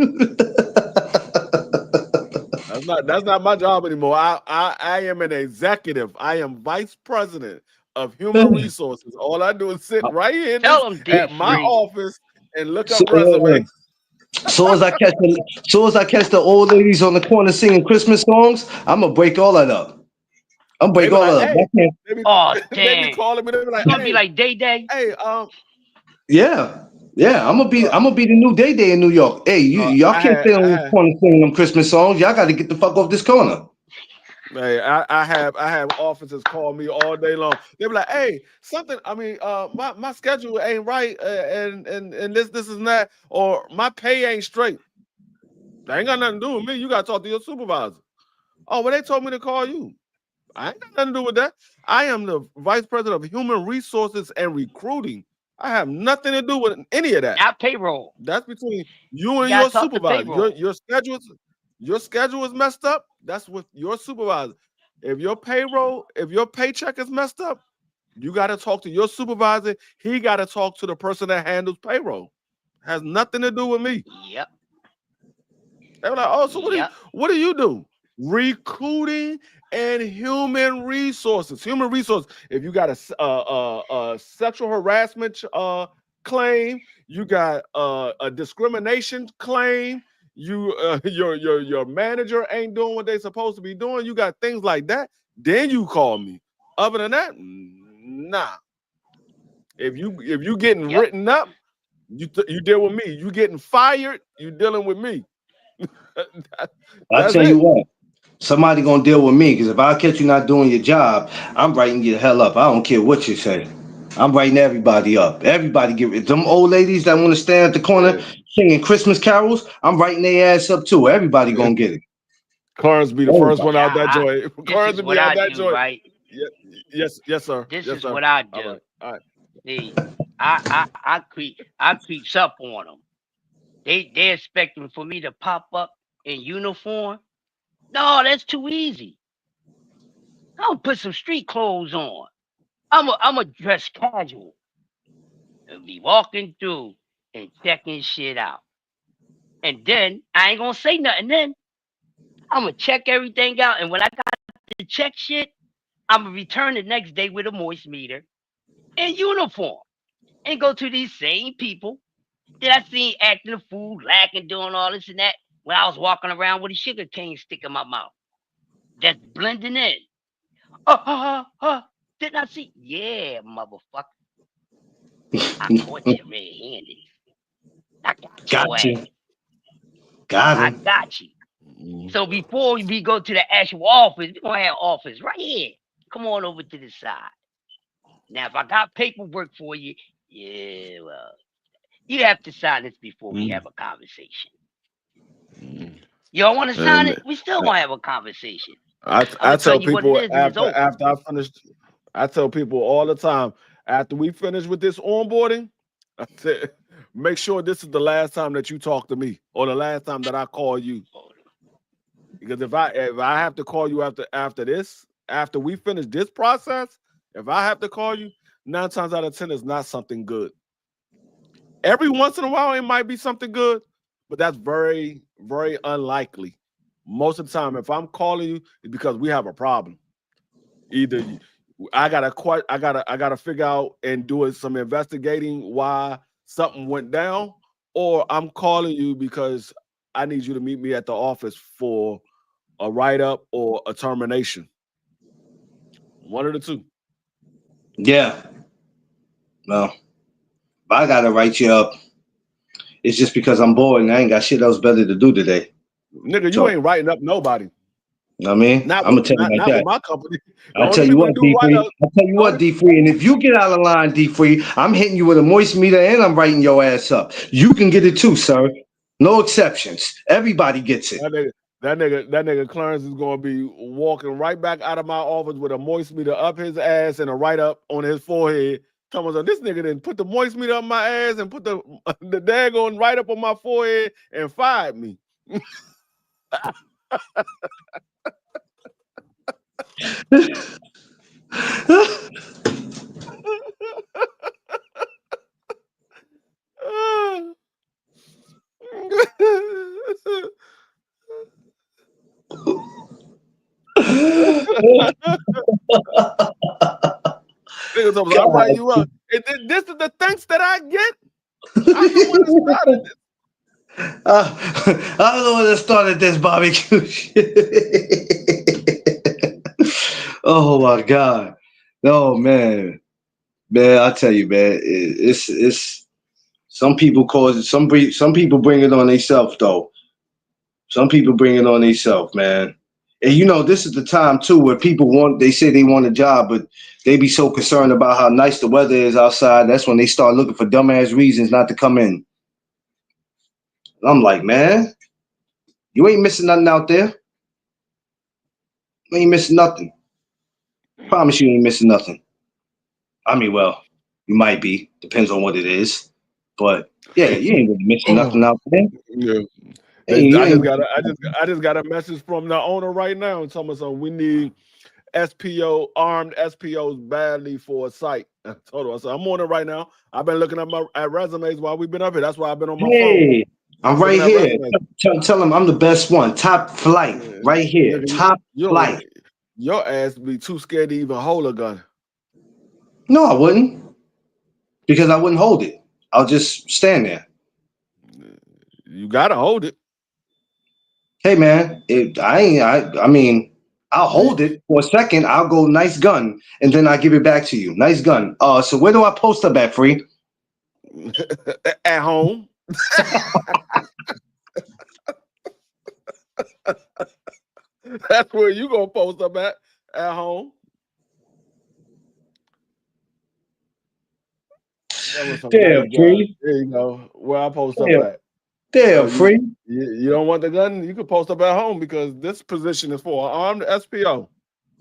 That's not my job anymore. I am an executive. I am vice president of human resources. All I do is sit right here at my office and look up resumes. So as I catch the old ladies on the corner singing Christmas songs, I'm gonna break all that up. I'm break all that up. They be calling me. They be like, "Gonna be like Day Day." Hey, yeah. I'm gonna be the new Day Day in New York. Hey, y'all can't stay on the corner singing them Christmas songs. Y'all got to get the fuck off this corner. Hey, I have officers call me all day long. They be like, "Hey, something. I mean, my schedule ain't right, and this and that, or my pay ain't straight. That ain't got nothing to do with me. You got to talk to your supervisor." Oh, well, they told me to call you. I ain't got nothing to do with that. I am the vice president of human resources and recruiting. I have nothing to do with any of that. Not payroll. That's between you and your supervisor. Your schedule is messed up. That's with your supervisor. If your paycheck is messed up, you got to talk to your supervisor. He got to talk to the person that handles payroll. Has nothing to do with me. Yep. They were like, "Oh, so what do you do?" Recruiting and human resources. Human resources. If you got a sexual harassment claim, you got a discrimination claim. Your manager ain't doing what they're supposed to be doing. You got things like that. Then you call me. Other than that, nah. If you getting written up, you deal with me. You getting fired, you dealing with me. I tell you what, somebody gonna deal with me, because if I catch you not doing your job, I'm writing you the hell up. I don't care what you say. I'm writing everybody up. Everybody get them old ladies that want to stand at the corner singing Christmas carols. I'm writing their ass up too. Everybody gonna get it. Clarence be the first one out that joint. Clarence be out that joint. Right? Yes, sir. This yes, is sir. what I do. All right. See, I creeps up on them. They expecting for me to pop up in uniform. No, that's too easy. I'll put some street clothes on. I'm a dress casual. And be walking through and checking shit out. And then I ain't gonna say nothing then. I'm gonna check everything out. And when I got to check shit, I'm gonna return the next day with a moist meter in uniform. And go to these same people that I seen acting a fool, lacking, doing all this and that when I was walking around with a sugar cane stick in my mouth. Just blending in. Didn't I see? Yeah, motherfucker. I caught you red-handed. I got your Got you. ass. Got I him. got you. Mhm. So before we go to the actual office, we're gonna have office right here. Come on over to the side. Now, if I got paperwork for you, yeah, well, you have to sign this before we have a conversation. Mhm. You don't want to sign And it? We still gonna have a conversation. I I'm I gonna tell tell you what it people is, and it's over. after I finish, I tell people all the time after we finish with this onboarding, I say, make sure this is the last time that you talk to me or the last time that I call you. Because if I have to call you after this, after we finish this process, if I have to call you, 9 times out of 10 is not something good. Every once in a while, it might be something good, but that's very, very unlikely. Most of the time, if I'm calling you, it's because we have a problem. Either I gotta figure out and do some investigating why something went down, or I'm calling you because I need you to meet me at the office for a write-up or a termination. One of the two. Yeah. Well, if I gotta write you up, it's just because I'm bored and I ain't got shit else better to do today. Nigga, you So, ain't writing up nobody. you know what I mean? Not I'm with gonna tell you like not with that. my company. The I only tell you people that what, do D3. write-ups, I tell you the what, only D3. And if you get out of line, D3, I'm hitting you with a moist meter and I'm writing your ass up. You can get it too, sir. No exceptions. Everybody gets it. that nigga Clarence is gonna be walking right back out of my office with a moist meter up his ass and a write-up on his forehead. Talking about this nigga didn't put the moist meter up my ass and put the daggone write-up on my forehead and fired me. Nigga told me, I'm writing you up. And this is the thanks that I get. I'm the one that started this. I'm the one that started this barbecue shit. Oh my god. Oh man. Man, I tell you, man, it's some people cause it, some people bring it on themselves though. Some people bring it on themselves, man. And you know, this is the time too where they say they want a job, but they be so concerned about how nice the weather is outside. That's when they start looking for dumbass reasons not to come in. I'm like, man, you ain't missing nothing out there. You ain't missing nothing. Promise you ain't missing nothing. I mean, well, you might be. Depends on what it is. But yeah, you ain't really missing nothing out there. Yeah. Hey, you I just ain't. got a message from the owner right now and telling me something. We need armed SPOs badly for a site. I told her, I said, I'm on it right now. I've been looking at resumes while we've been up here. That's why I've been on my phone. Hey, I'm right Looking at here. resumes. Tell them I'm the best one. Top flight, Yeah, right here. nigga, Top you don't flight. even, your ass be too scared to even hold a gun. No, I wouldn't, because I wouldn't hold it. I'll just stand there. You gotta hold it. Hey, man, I mean, I'll hold it for a second. I'll go nice gun, and then I give it back to you. Nice gun. So where do I post up at, Free? At home. That's where you gonna post up at home. That was some Damn, nice gun. Free. There you go. Where I post up Damn, at. damn, You, Free. you don't want the gun? You can post up at home because this position is for an armed SPO.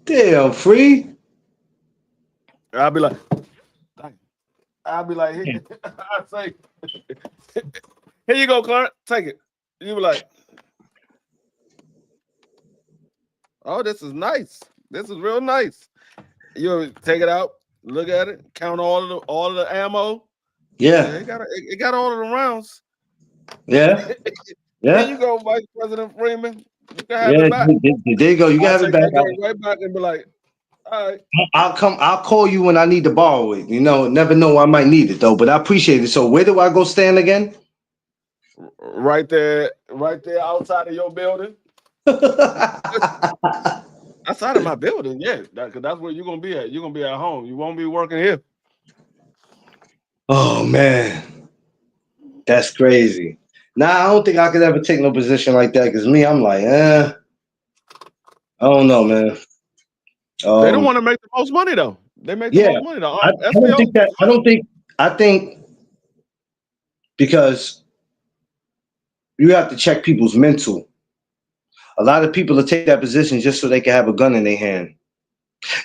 Damn, Free. I'll be like, I say, here you go, Clarence. Take it. You be like, oh, this is nice. This is real nice. You take it out, look at it, count all of the ammo. Yeah, Yeah, it got all of the rounds. yeah, Here yeah, you go, Vice President Freeman. You can have yeah. it back. There you go. You can I'll have it take back. that joint right back and be like, all right. I'll call you when I need to borrow it. You know, never know I might need it though. But I appreciate it. So where do I go stand again? Right there outside of your building. outside of my building, yeah, because that's where you're gonna be at. You're gonna be at home. You won't be working here. Oh man, that's crazy. Nah, I don't think I could ever take no position like that. Cause me, I'm like, I don't know, man. They don't want to make the most money though. They make the Yeah, most money. The I don't SPO. think that. I think because you have to check people's mental. A lot of people will take that position just so they can have a gun in their hand.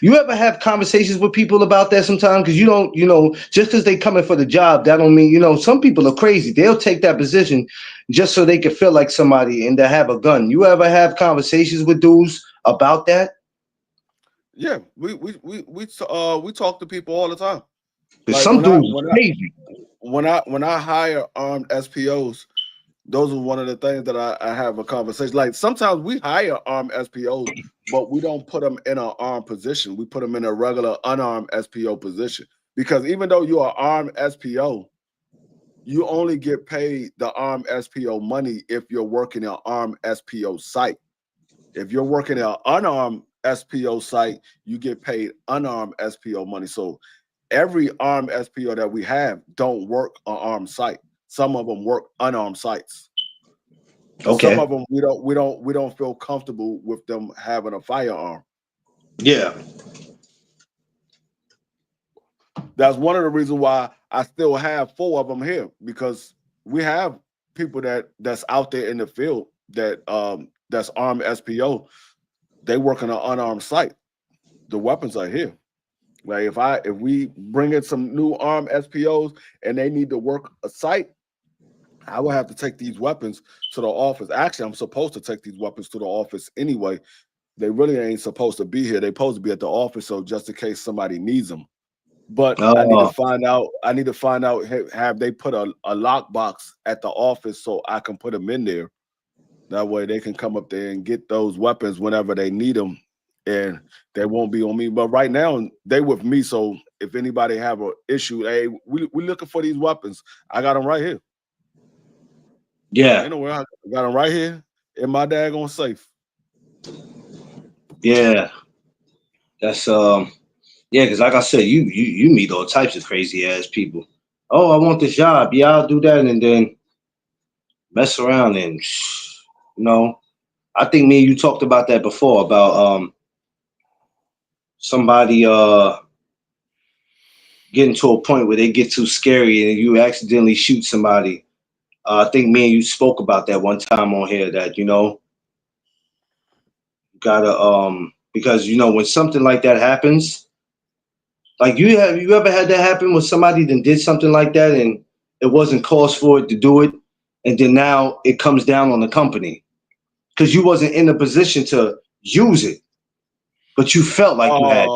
You ever have conversations with people about that sometimes? Because you don't, just because they coming for the job, that don't mean, some people are crazy. They'll take that position just so they can feel like somebody and they have a gun. You ever have conversations with dudes about that? Yeah, we talk to people all the time. Because Like some dudes are crazy. when I hire armed SPOs, those are one of the things that I have a conversation. Like sometimes we hire armed SPOs, but we don't put them in an armed position. We put them in a regular unarmed SPO position because even though you are armed SPO, you only get paid the armed SPO money if you're working an armed SPO site. If you're working an unarmed SPO site, you get paid unarmed SPO money. So every armed SPO that we have don't work an armed site. Some of them work unarmed sites. Okay. Some of them we don't feel comfortable with them having a firearm. Yeah. That's one of the reasons why I still have 4 of them here, because we have people that's out there in the field that's armed SPO. They work on an unarmed site. The weapons are here. Like if we bring in some new armed SPOs and they need to work a site, I will have to take these weapons to the office. Actually, I'm supposed to take these weapons to the office anyway. They really ain't supposed to be here. They're supposed to be at the office, so just in case somebody needs them. But I need to find out. Have they put a lockbox at the office so I can put them in there? That way they can come up there and get those weapons whenever they need them, and they won't be on me. But right now they with me, so if anybody have an issue, hey, we looking for these weapons. I got them right here. Yeah. Anyway, I got them right here in my daggone safe. Yeah. That's yeah, because like I said, you meet all types of crazy ass people. Oh, I want this job. Yeah, I'll do that, and then mess around and I think me and you talked about that before about somebody getting to a point where they get too scary and you accidentally shoot somebody. I think me and you spoke about that one time on here that you gotta because when something like that happens, like you ever had that happen when somebody then did something like that and it wasn't cause for it to do it, and then now it comes down on the company because you wasn't in a position to use it, but you felt like you had.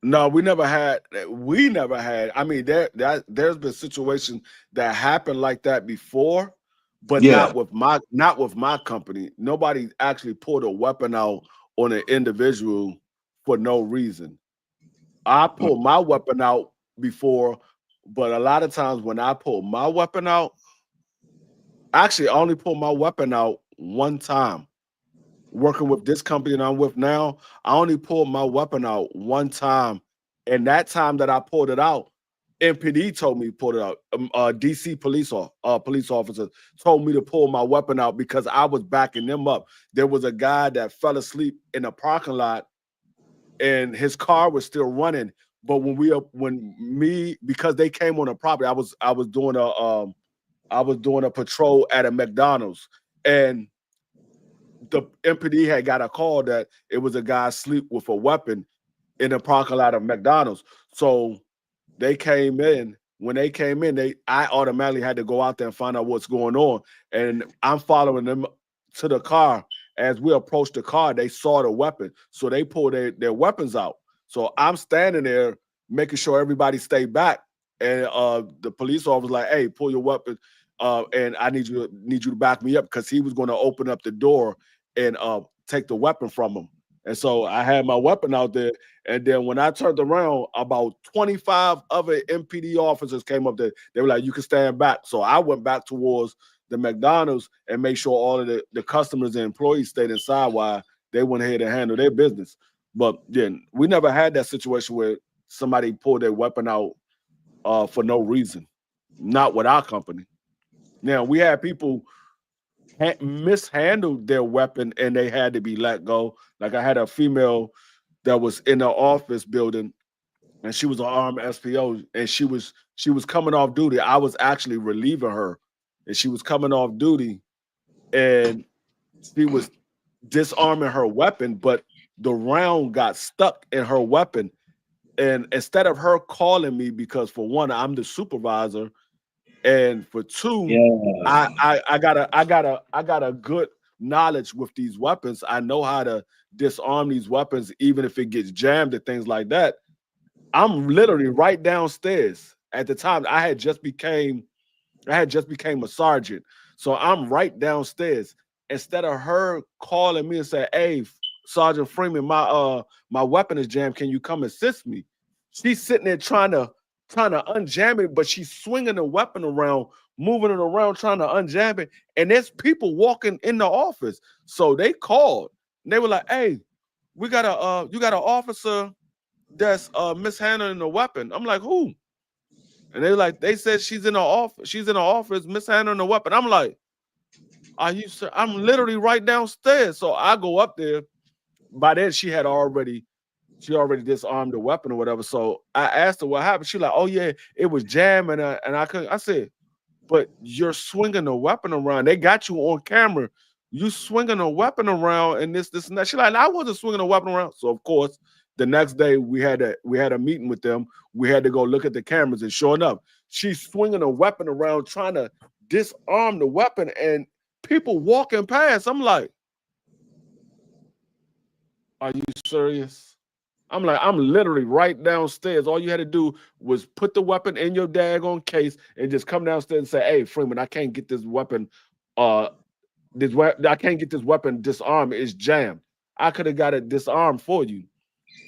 No, we never had. I mean, there's been situations that happened like that before, but Yeah. not with my company. Nobody actually pulled a weapon out on an individual for no reason. I pulled my weapon out before, but a lot of times when I pull my weapon out, actually, I only pulled my weapon out one time. Working with this company that I'm with now, I only pulled my weapon out one time. And that time that I pulled it out, MPD told me to pull it out. DC police officer told me to pull my weapon out because I was backing them up. There was a guy that fell asleep in a parking lot and his car was still running. But because they came on the property, I was doing a patrol at a McDonald's, and the MPD had got a call that it was a guy asleep with a weapon in the parking lot of McDonald's. So they came in. When they came in, I automatically had to go out there and find out what's going on. And I'm following them to the car. As we approached the car, they saw the weapon. So they pulled their weapons out. So I'm standing there making sure everybody stayed back. And the police officer was like, hey, pull your weapon. And I need you to back me up, because he was going to open up the door and take the weapon from him. And so I had my weapon out there. And then when I turned around, about 25 other MPD officers came up there. They were like, you can stand back. So I went back towards the McDonald's and made sure all of the customers and employees stayed inside while they went ahead and handled their business. But then we never had that situation where somebody pulled their weapon out for no reason. Not with our company. Now we had people mishandled their weapon and they had to be let go. Like I had a female that was in the office building, and she was an armed SPO, and she was coming off duty. I was actually relieving her, and she was coming off duty, and she was disarming her weapon, but the round got stuck in her weapon. And instead of her calling me, because for one, I'm the supervisor, and for two, I got a good knowledge with these weapons. I know how to disarm these weapons, even if it gets jammed and things like that. I'm literally right downstairs. At the time, I had just became a sergeant. So I'm right downstairs. Instead of her calling me and say, "Hey, Sergeant Freeman, my weapon is jammed. Can you come assist me?" She's sitting there trying to unjam it, but she's swinging the weapon around, moving it around, trying to unjam it. And there's people walking in the office. So they called. And they were like, "Hey, we got you got an officer that's mishandling the weapon." I'm like, "Who?" And they said she's in the office. She's in the office mishandling the weapon. I'm like, "Are you sir?" I'm literally right downstairs. So I go up there. By then she already disarmed the weapon or whatever. So I asked her what happened. She like, "Oh yeah, it was jammed and I couldn't." I said, "But you're swinging the weapon around. They got you on camera. You swinging a weapon around and this and that." She like, "I wasn't swinging a weapon around." So of course, the next day we had a meeting with them. We had to go look at the cameras, and sure enough, she's swinging a weapon around trying to disarm the weapon, and people walking past. I'm like, "Are you serious?" I'm like, I'm literally right downstairs. All you had to do was put the weapon in your daggone case and just come downstairs and say, "Hey, Freeman, I can't get this weapon. I can't get this weapon disarmed. It's jammed." I could have got it disarmed for you.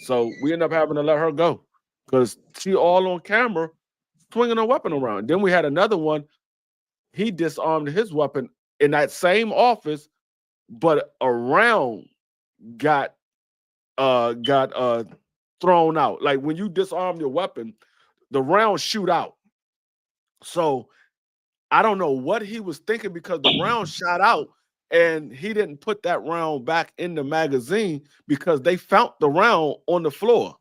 So we ended up having to let her go because she all on camera swinging her weapon around. Then we had another one. He disarmed his weapon in that same office, but a round got thrown out. Like when you disarm your weapon, the rounds shoot out. So I don't know what he was thinking because the round shot out and he didn't put that round back in the magazine because they found the round on the floor.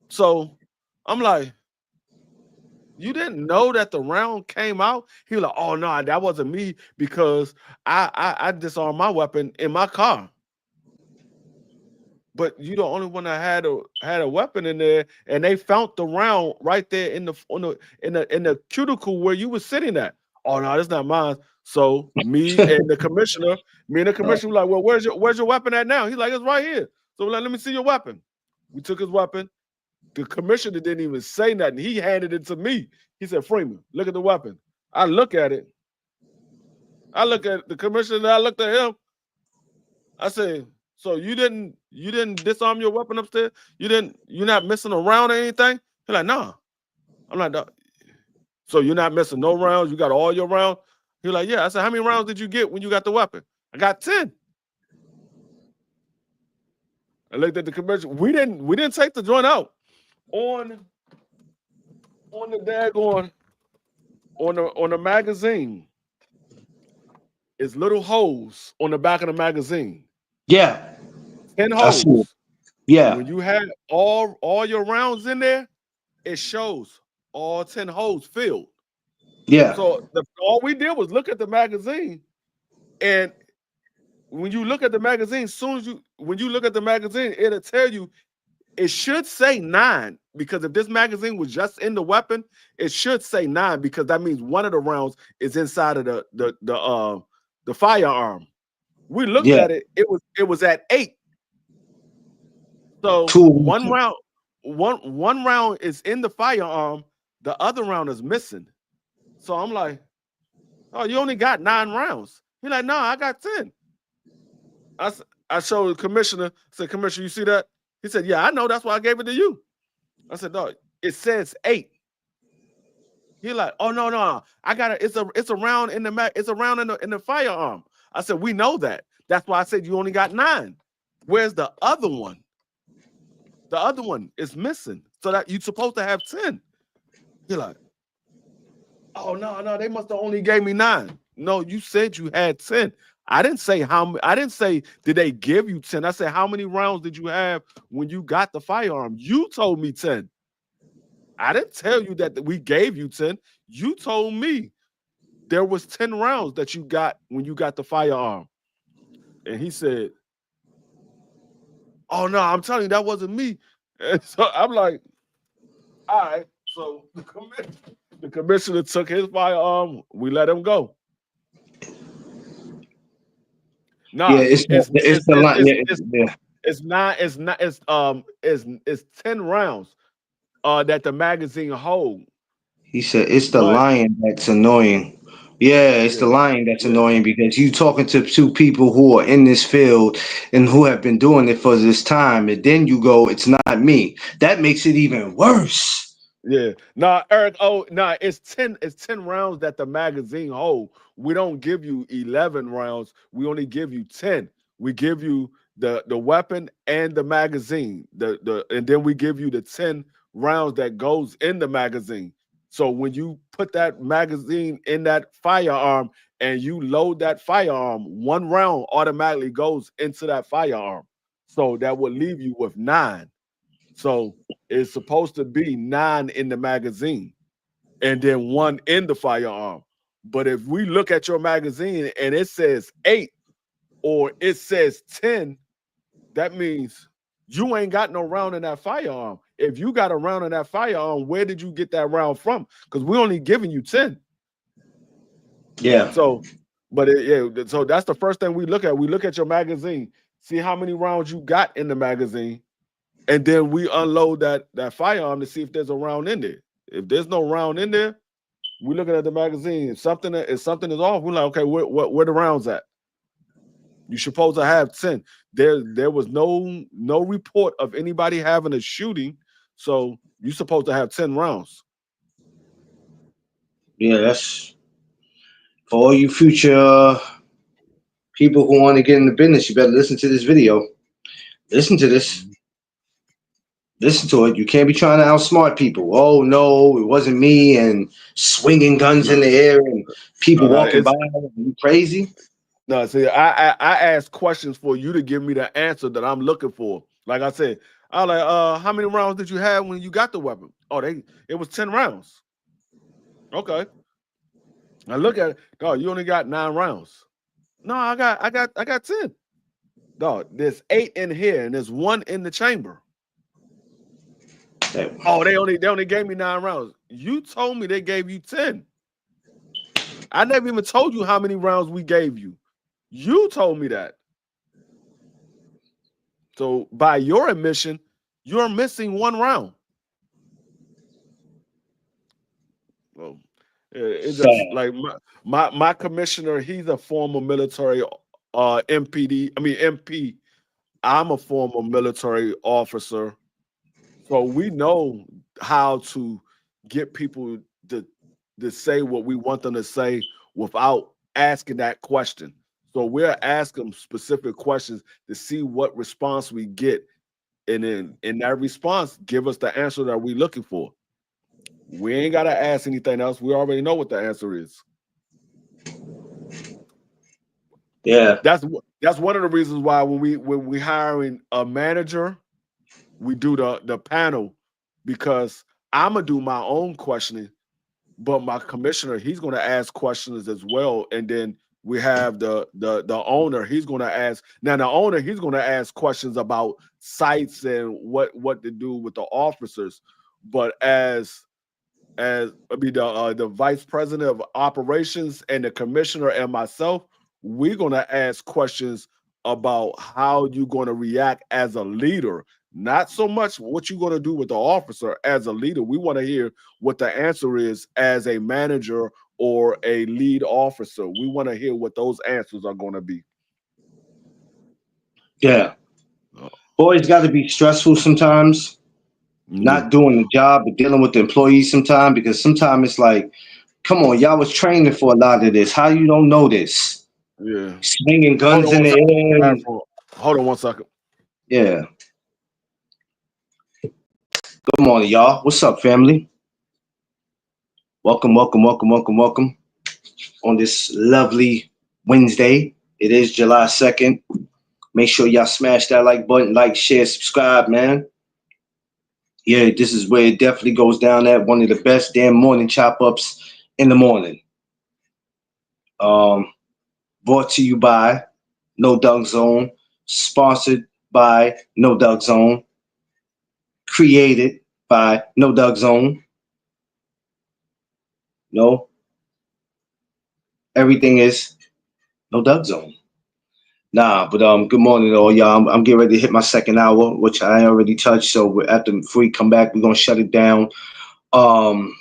So I'm like, "You didn't know that the round came out?" He was like, "Oh no, that wasn't me because I disarmed my weapon in my car." But you the only one that had a weapon in there, and they found the round right there in the cuticle where you were sitting at. "Oh no, that's not mine." So me and the commissioner were like, "Well, where's your weapon at now?" He's like, "It's right here." So we're like, "Let me see your weapon." We took his weapon. The commissioner didn't even say nothing. He handed it to me. He said, "Freeman, look at the weapon." I look at it. I look at the commissioner, and I looked at him. I said, "So you didn't disarm your weapon upstairs? You're not missing a round or anything?" He's like, "No." I'm like, "No." "So you're not missing no rounds? You got all your rounds?" He's like, "Yeah." I said, "How many rounds did you get when you got the weapon?" "I got 10. I looked at the commissioner. We didn't take the joint out. On the daggone on the magazine is little holes on the back of the magazine. Yeah. 10 I see it. holes. Yeah. When you had all your rounds in there, it shows all 10 holes filled. Yeah. So all we did was look at the magazine, and when you look at the magazine, when you look at the magazine, it'll tell you it should say 9, because if this magazine was just in the weapon, it should say 9 because that means one of the rounds is inside of the firearm. We looked at it; it was at 8. So one round is in the firearm, the other round is missing. So I'm like, "Oh, you only got 9 rounds." He's like, "No, I got 10. I showed the commissioner. I said, "Commissioner, you see that?" He said, "Yeah, I know. That's why I gave it to you." I said, "No, it says 8. He like, "Oh no, I got it. It's a round in the firearm." I said, "We know that. That's why I said you only got 9." Where's the other one? The other one is missing. So that you're supposed to have 10. You're like, oh no, they must have only gave me 9. No, you said you had 10. I didn't say I didn't say did they give you 10. I said how many rounds did you have when you got the firearm? You told me 10. I didn't tell you that we gave you 10. You told me there was 10 rounds that you got when you got the firearm. And he said, oh no, I'm telling you, that wasn't me. And so I'm like, all right. So the commissioner took his firearm. We let him go. No, it's 10 rounds that the magazine hold. He said it's the lion that's annoying. Yeah, it's the lion that's annoying because you talking to 2 people who are in this field and who have been doing it for this time, and then you go, it's not me. That makes it even worse. Yeah. Nah, Eric. Oh, nah, it's 10 rounds that the magazine hold. We don't give you 11 rounds. We only give you 10. We give you the weapon and the magazine. And then we give you the 10 rounds that goes in the magazine. So when you put that magazine in that firearm and you load that firearm, 1 round automatically goes into that firearm. So that will leave you with 9. So it's supposed to be 9 in the magazine and then 1 in the firearm. But if we look at your magazine and it says 8 or it says 10, that means you ain't got no round in that firearm. If you got a round in that firearm, where did you get that round from? Because we're only giving you 10. Yeah. So, so that's the first thing we look at. We look at your magazine, see how many rounds you got in the magazine. And then we unload that firearm to see if there's a round in there. If there's no round in there, we're looking at the magazine. If something is off, we're like, okay, where the rounds at? You're supposed to have 10. There was no report of anybody having a shooting, so you're supposed to have 10 rounds. Yeah, that's for all you future people who want to get in the business. You better listen to this video. Listen to this. Listen to it. You can't be trying to outsmart people. Oh no, it wasn't me, and swinging guns in the air and people walking by. Are you crazy? No, see, I ask questions for you to give me the answer that I'm looking for. Like I said, I was like, how many rounds did you have when you got the weapon? Oh, it was 10 rounds. Okay. I look at it. Oh, you only got 9 rounds. No, I got 10. Dog, there's 8 in here and there's 1 in the chamber. Oh, they only gave me 9 rounds. You told me they gave you 10. I never even told you how many rounds we gave you. You told me that. So by your admission, you're missing 1 round. Well, it's just like my commissioner, he's a former military MP. I'm a former military officer. So we know how to get people to say what we want them to say without asking that question. So we're asking specific questions to see what response we get. And then in that response, give us the answer that we're looking for. We ain't got to ask anything else. We already know what the answer is. Yeah. That's one of the reasons why when we hiring a manager, we do the panel, because I'm gonna do my own questioning, but my commissioner, he's gonna ask questions as well. And then we have the owner, he's gonna ask. Now the owner, he's gonna ask questions about sites and what to do with the officers. But as the vice president of operations and the commissioner and myself, we're gonna ask questions about how you're gonna react as a leader. Not so much what you're going to do with the officer as a leader. We want to hear what the answer is as a manager or a lead officer. We want to hear what those answers are going to be. Yeah. Boys got to be stressful sometimes, not doing the job, but dealing with the employees sometimes, because sometimes it's like, come on, y'all was training for a lot of this. How you don't know this? Yeah. Swinging guns in the air. Hold on one second. Yeah. Good morning, y'all. What's up, family? Welcome on this lovely Wednesday. It is July 2nd. Make sure y'all smash that like button, like, share, subscribe, man. Yeah, this is where it definitely goes down at one of the best damn morning chop-ups in the morning. Brought to you by No Doug Zone, sponsored by No Doug Zone, created by No Doug Zone. No, everything is No Doug Zone. Nah, but good morning, all y'all. I'm getting ready to hit my second hour, which I already touched. So after Free come back, we're gonna shut it down. So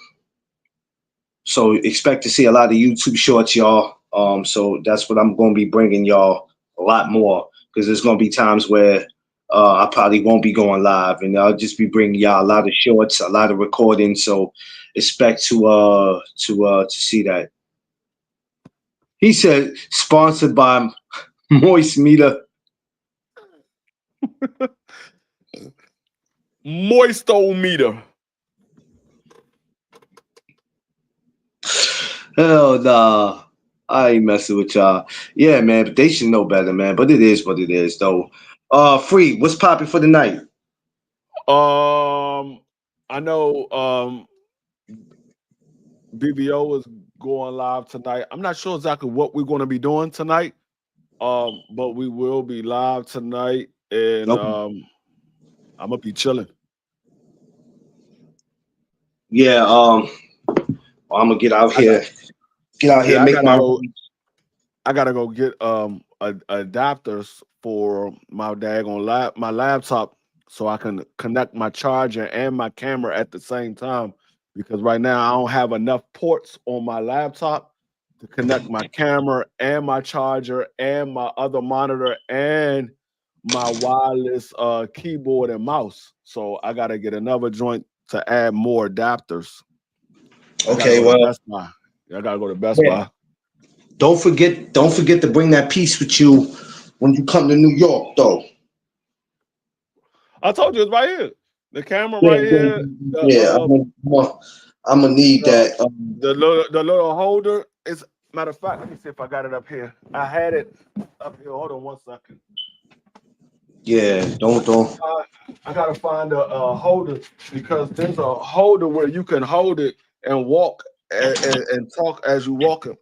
expect to see a lot of YouTube shorts, y'all. So that's what I'm gonna be bringing y'all a lot more, because there's gonna be times where I probably won't be going live, and I'll just be bringing y'all a lot of shorts, a lot of recordings. So expect to see that. He said, sponsored by Moist Meter. Moistometer. Hell nah. I ain't messing with y'all. Yeah, man, but they should know better, man. But it is what it is, though. Free, what's popping for the night? I know BBO is going live tonight. I'm not sure exactly what we're going to be doing tonight. But we will be live tonight, and I'm gonna be chilling. Yeah, I'm gonna get out here. I gotta go get adapters for my daggone my laptop, so I can connect my charger and my camera at the same time. Because right now I don't have enough ports on my laptop to connect my camera and my charger and my other monitor and my wireless keyboard and mouse. So I gotta get another joint to add more adapters. Okay, well, Best Buy. I gotta go to Best Buy. Don't forget to bring that piece with you when you come to New York, though. I told you it's right here. The camera right here. I'm gonna need that. The little holder is. Matter of fact, let me see if I got it up here. I had it up here. Hold on 1 second. Yeah, don't. I gotta find a holder, because there's a holder where you can hold it and walk and talk as you walk it.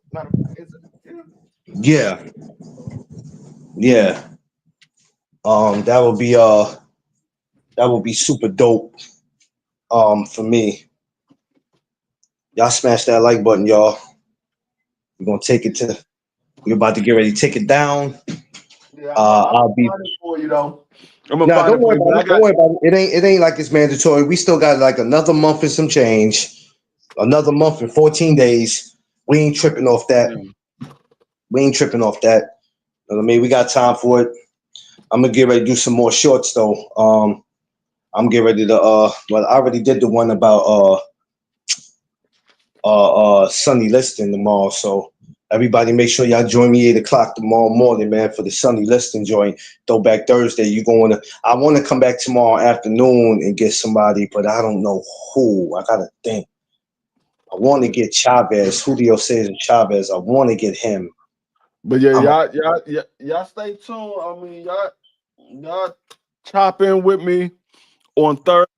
Yeah. That would be super dope. For me. Y'all smash that like button, y'all. We're about to get ready to take it down. Yeah, I'll be for you though. Don't worry about it. It ain't like it's mandatory. We still got like another month and some change. Another month and 14 days. We ain't tripping off that. You know what I mean? We got time for it. I'm gonna get ready to do some more shorts though. I'm getting ready to well, I already did the one about Sunny Liston tomorrow. So everybody make sure y'all join me 8 o'clock tomorrow morning, man, for the Sunny Liston joint. Throwback Thursday. I want to come back tomorrow afternoon and get somebody, but I don't know who. I gotta think. I want to get Chavez, Julio Cesar Chavez. I want to get him. But yeah, y'all stay tuned. I mean, y'all chop in with me on Thursday.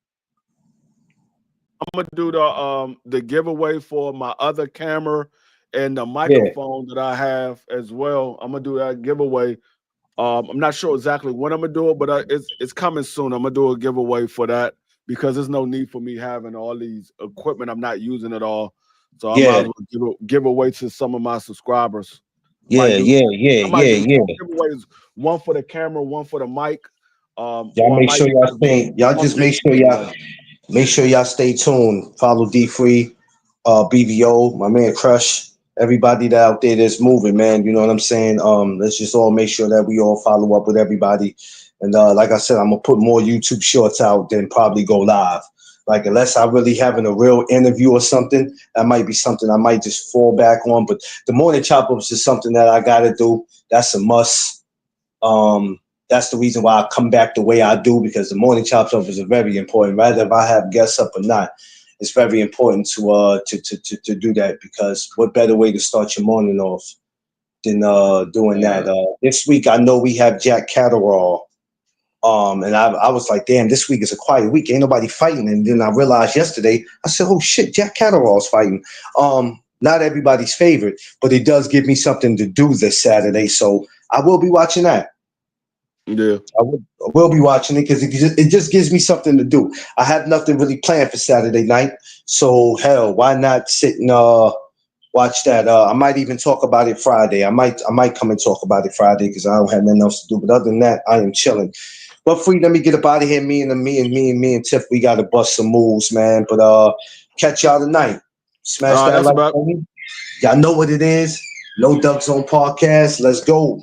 I'm gonna do the giveaway for my other camera and the microphone that I have as well. I'm gonna do that giveaway. I'm not sure exactly when I'm gonna do it, but it's coming soon. I'm gonna do a giveaway for that, because there's no need for me having all these equipment I'm not using at all. So I might as well give away to some of my subscribers. Giveaways, one for the camera, one for the mic. Y'all make sure y'all stay. Make sure y'all stay tuned. Follow D Free, BVO, my man Crush, everybody that out there that's moving, man. You know what I'm saying? Let's just all make sure that we all follow up with everybody. And like I said, I'm gonna put more YouTube shorts out than probably go live. Like, unless I really having a real interview or something, that might be something I might just fall back on. But the morning chop-ups is something that I gotta do. That's a must. That's the reason why I come back the way I do, because the morning chops off is very important. Rather if I have guests up or not, it's very important to do that, because what better way to start your morning off than doing that. This week I know we have Jack Catterall. And I was like, damn, this week is a quiet week. Ain't nobody fighting. And then I realized yesterday, I said, oh shit, Jack Catterall's fighting. Not everybody's favorite, but it does give me something to do this Saturday. So I will be watching that. Yeah. I will be watching it because it just gives me something to do. I have nothing really planned for Saturday night. So hell, why not sit and watch that? I might even talk about it Friday. I might come and talk about it Friday because I don't have nothing else to do. But other than that, I am chilling. But Free, let me get up out of here. Me and Tiff, we gotta bust some moves, man. But catch y'all tonight. Smash that like button. Y'all know what it is. No Duck Zone Podcast. Let's go.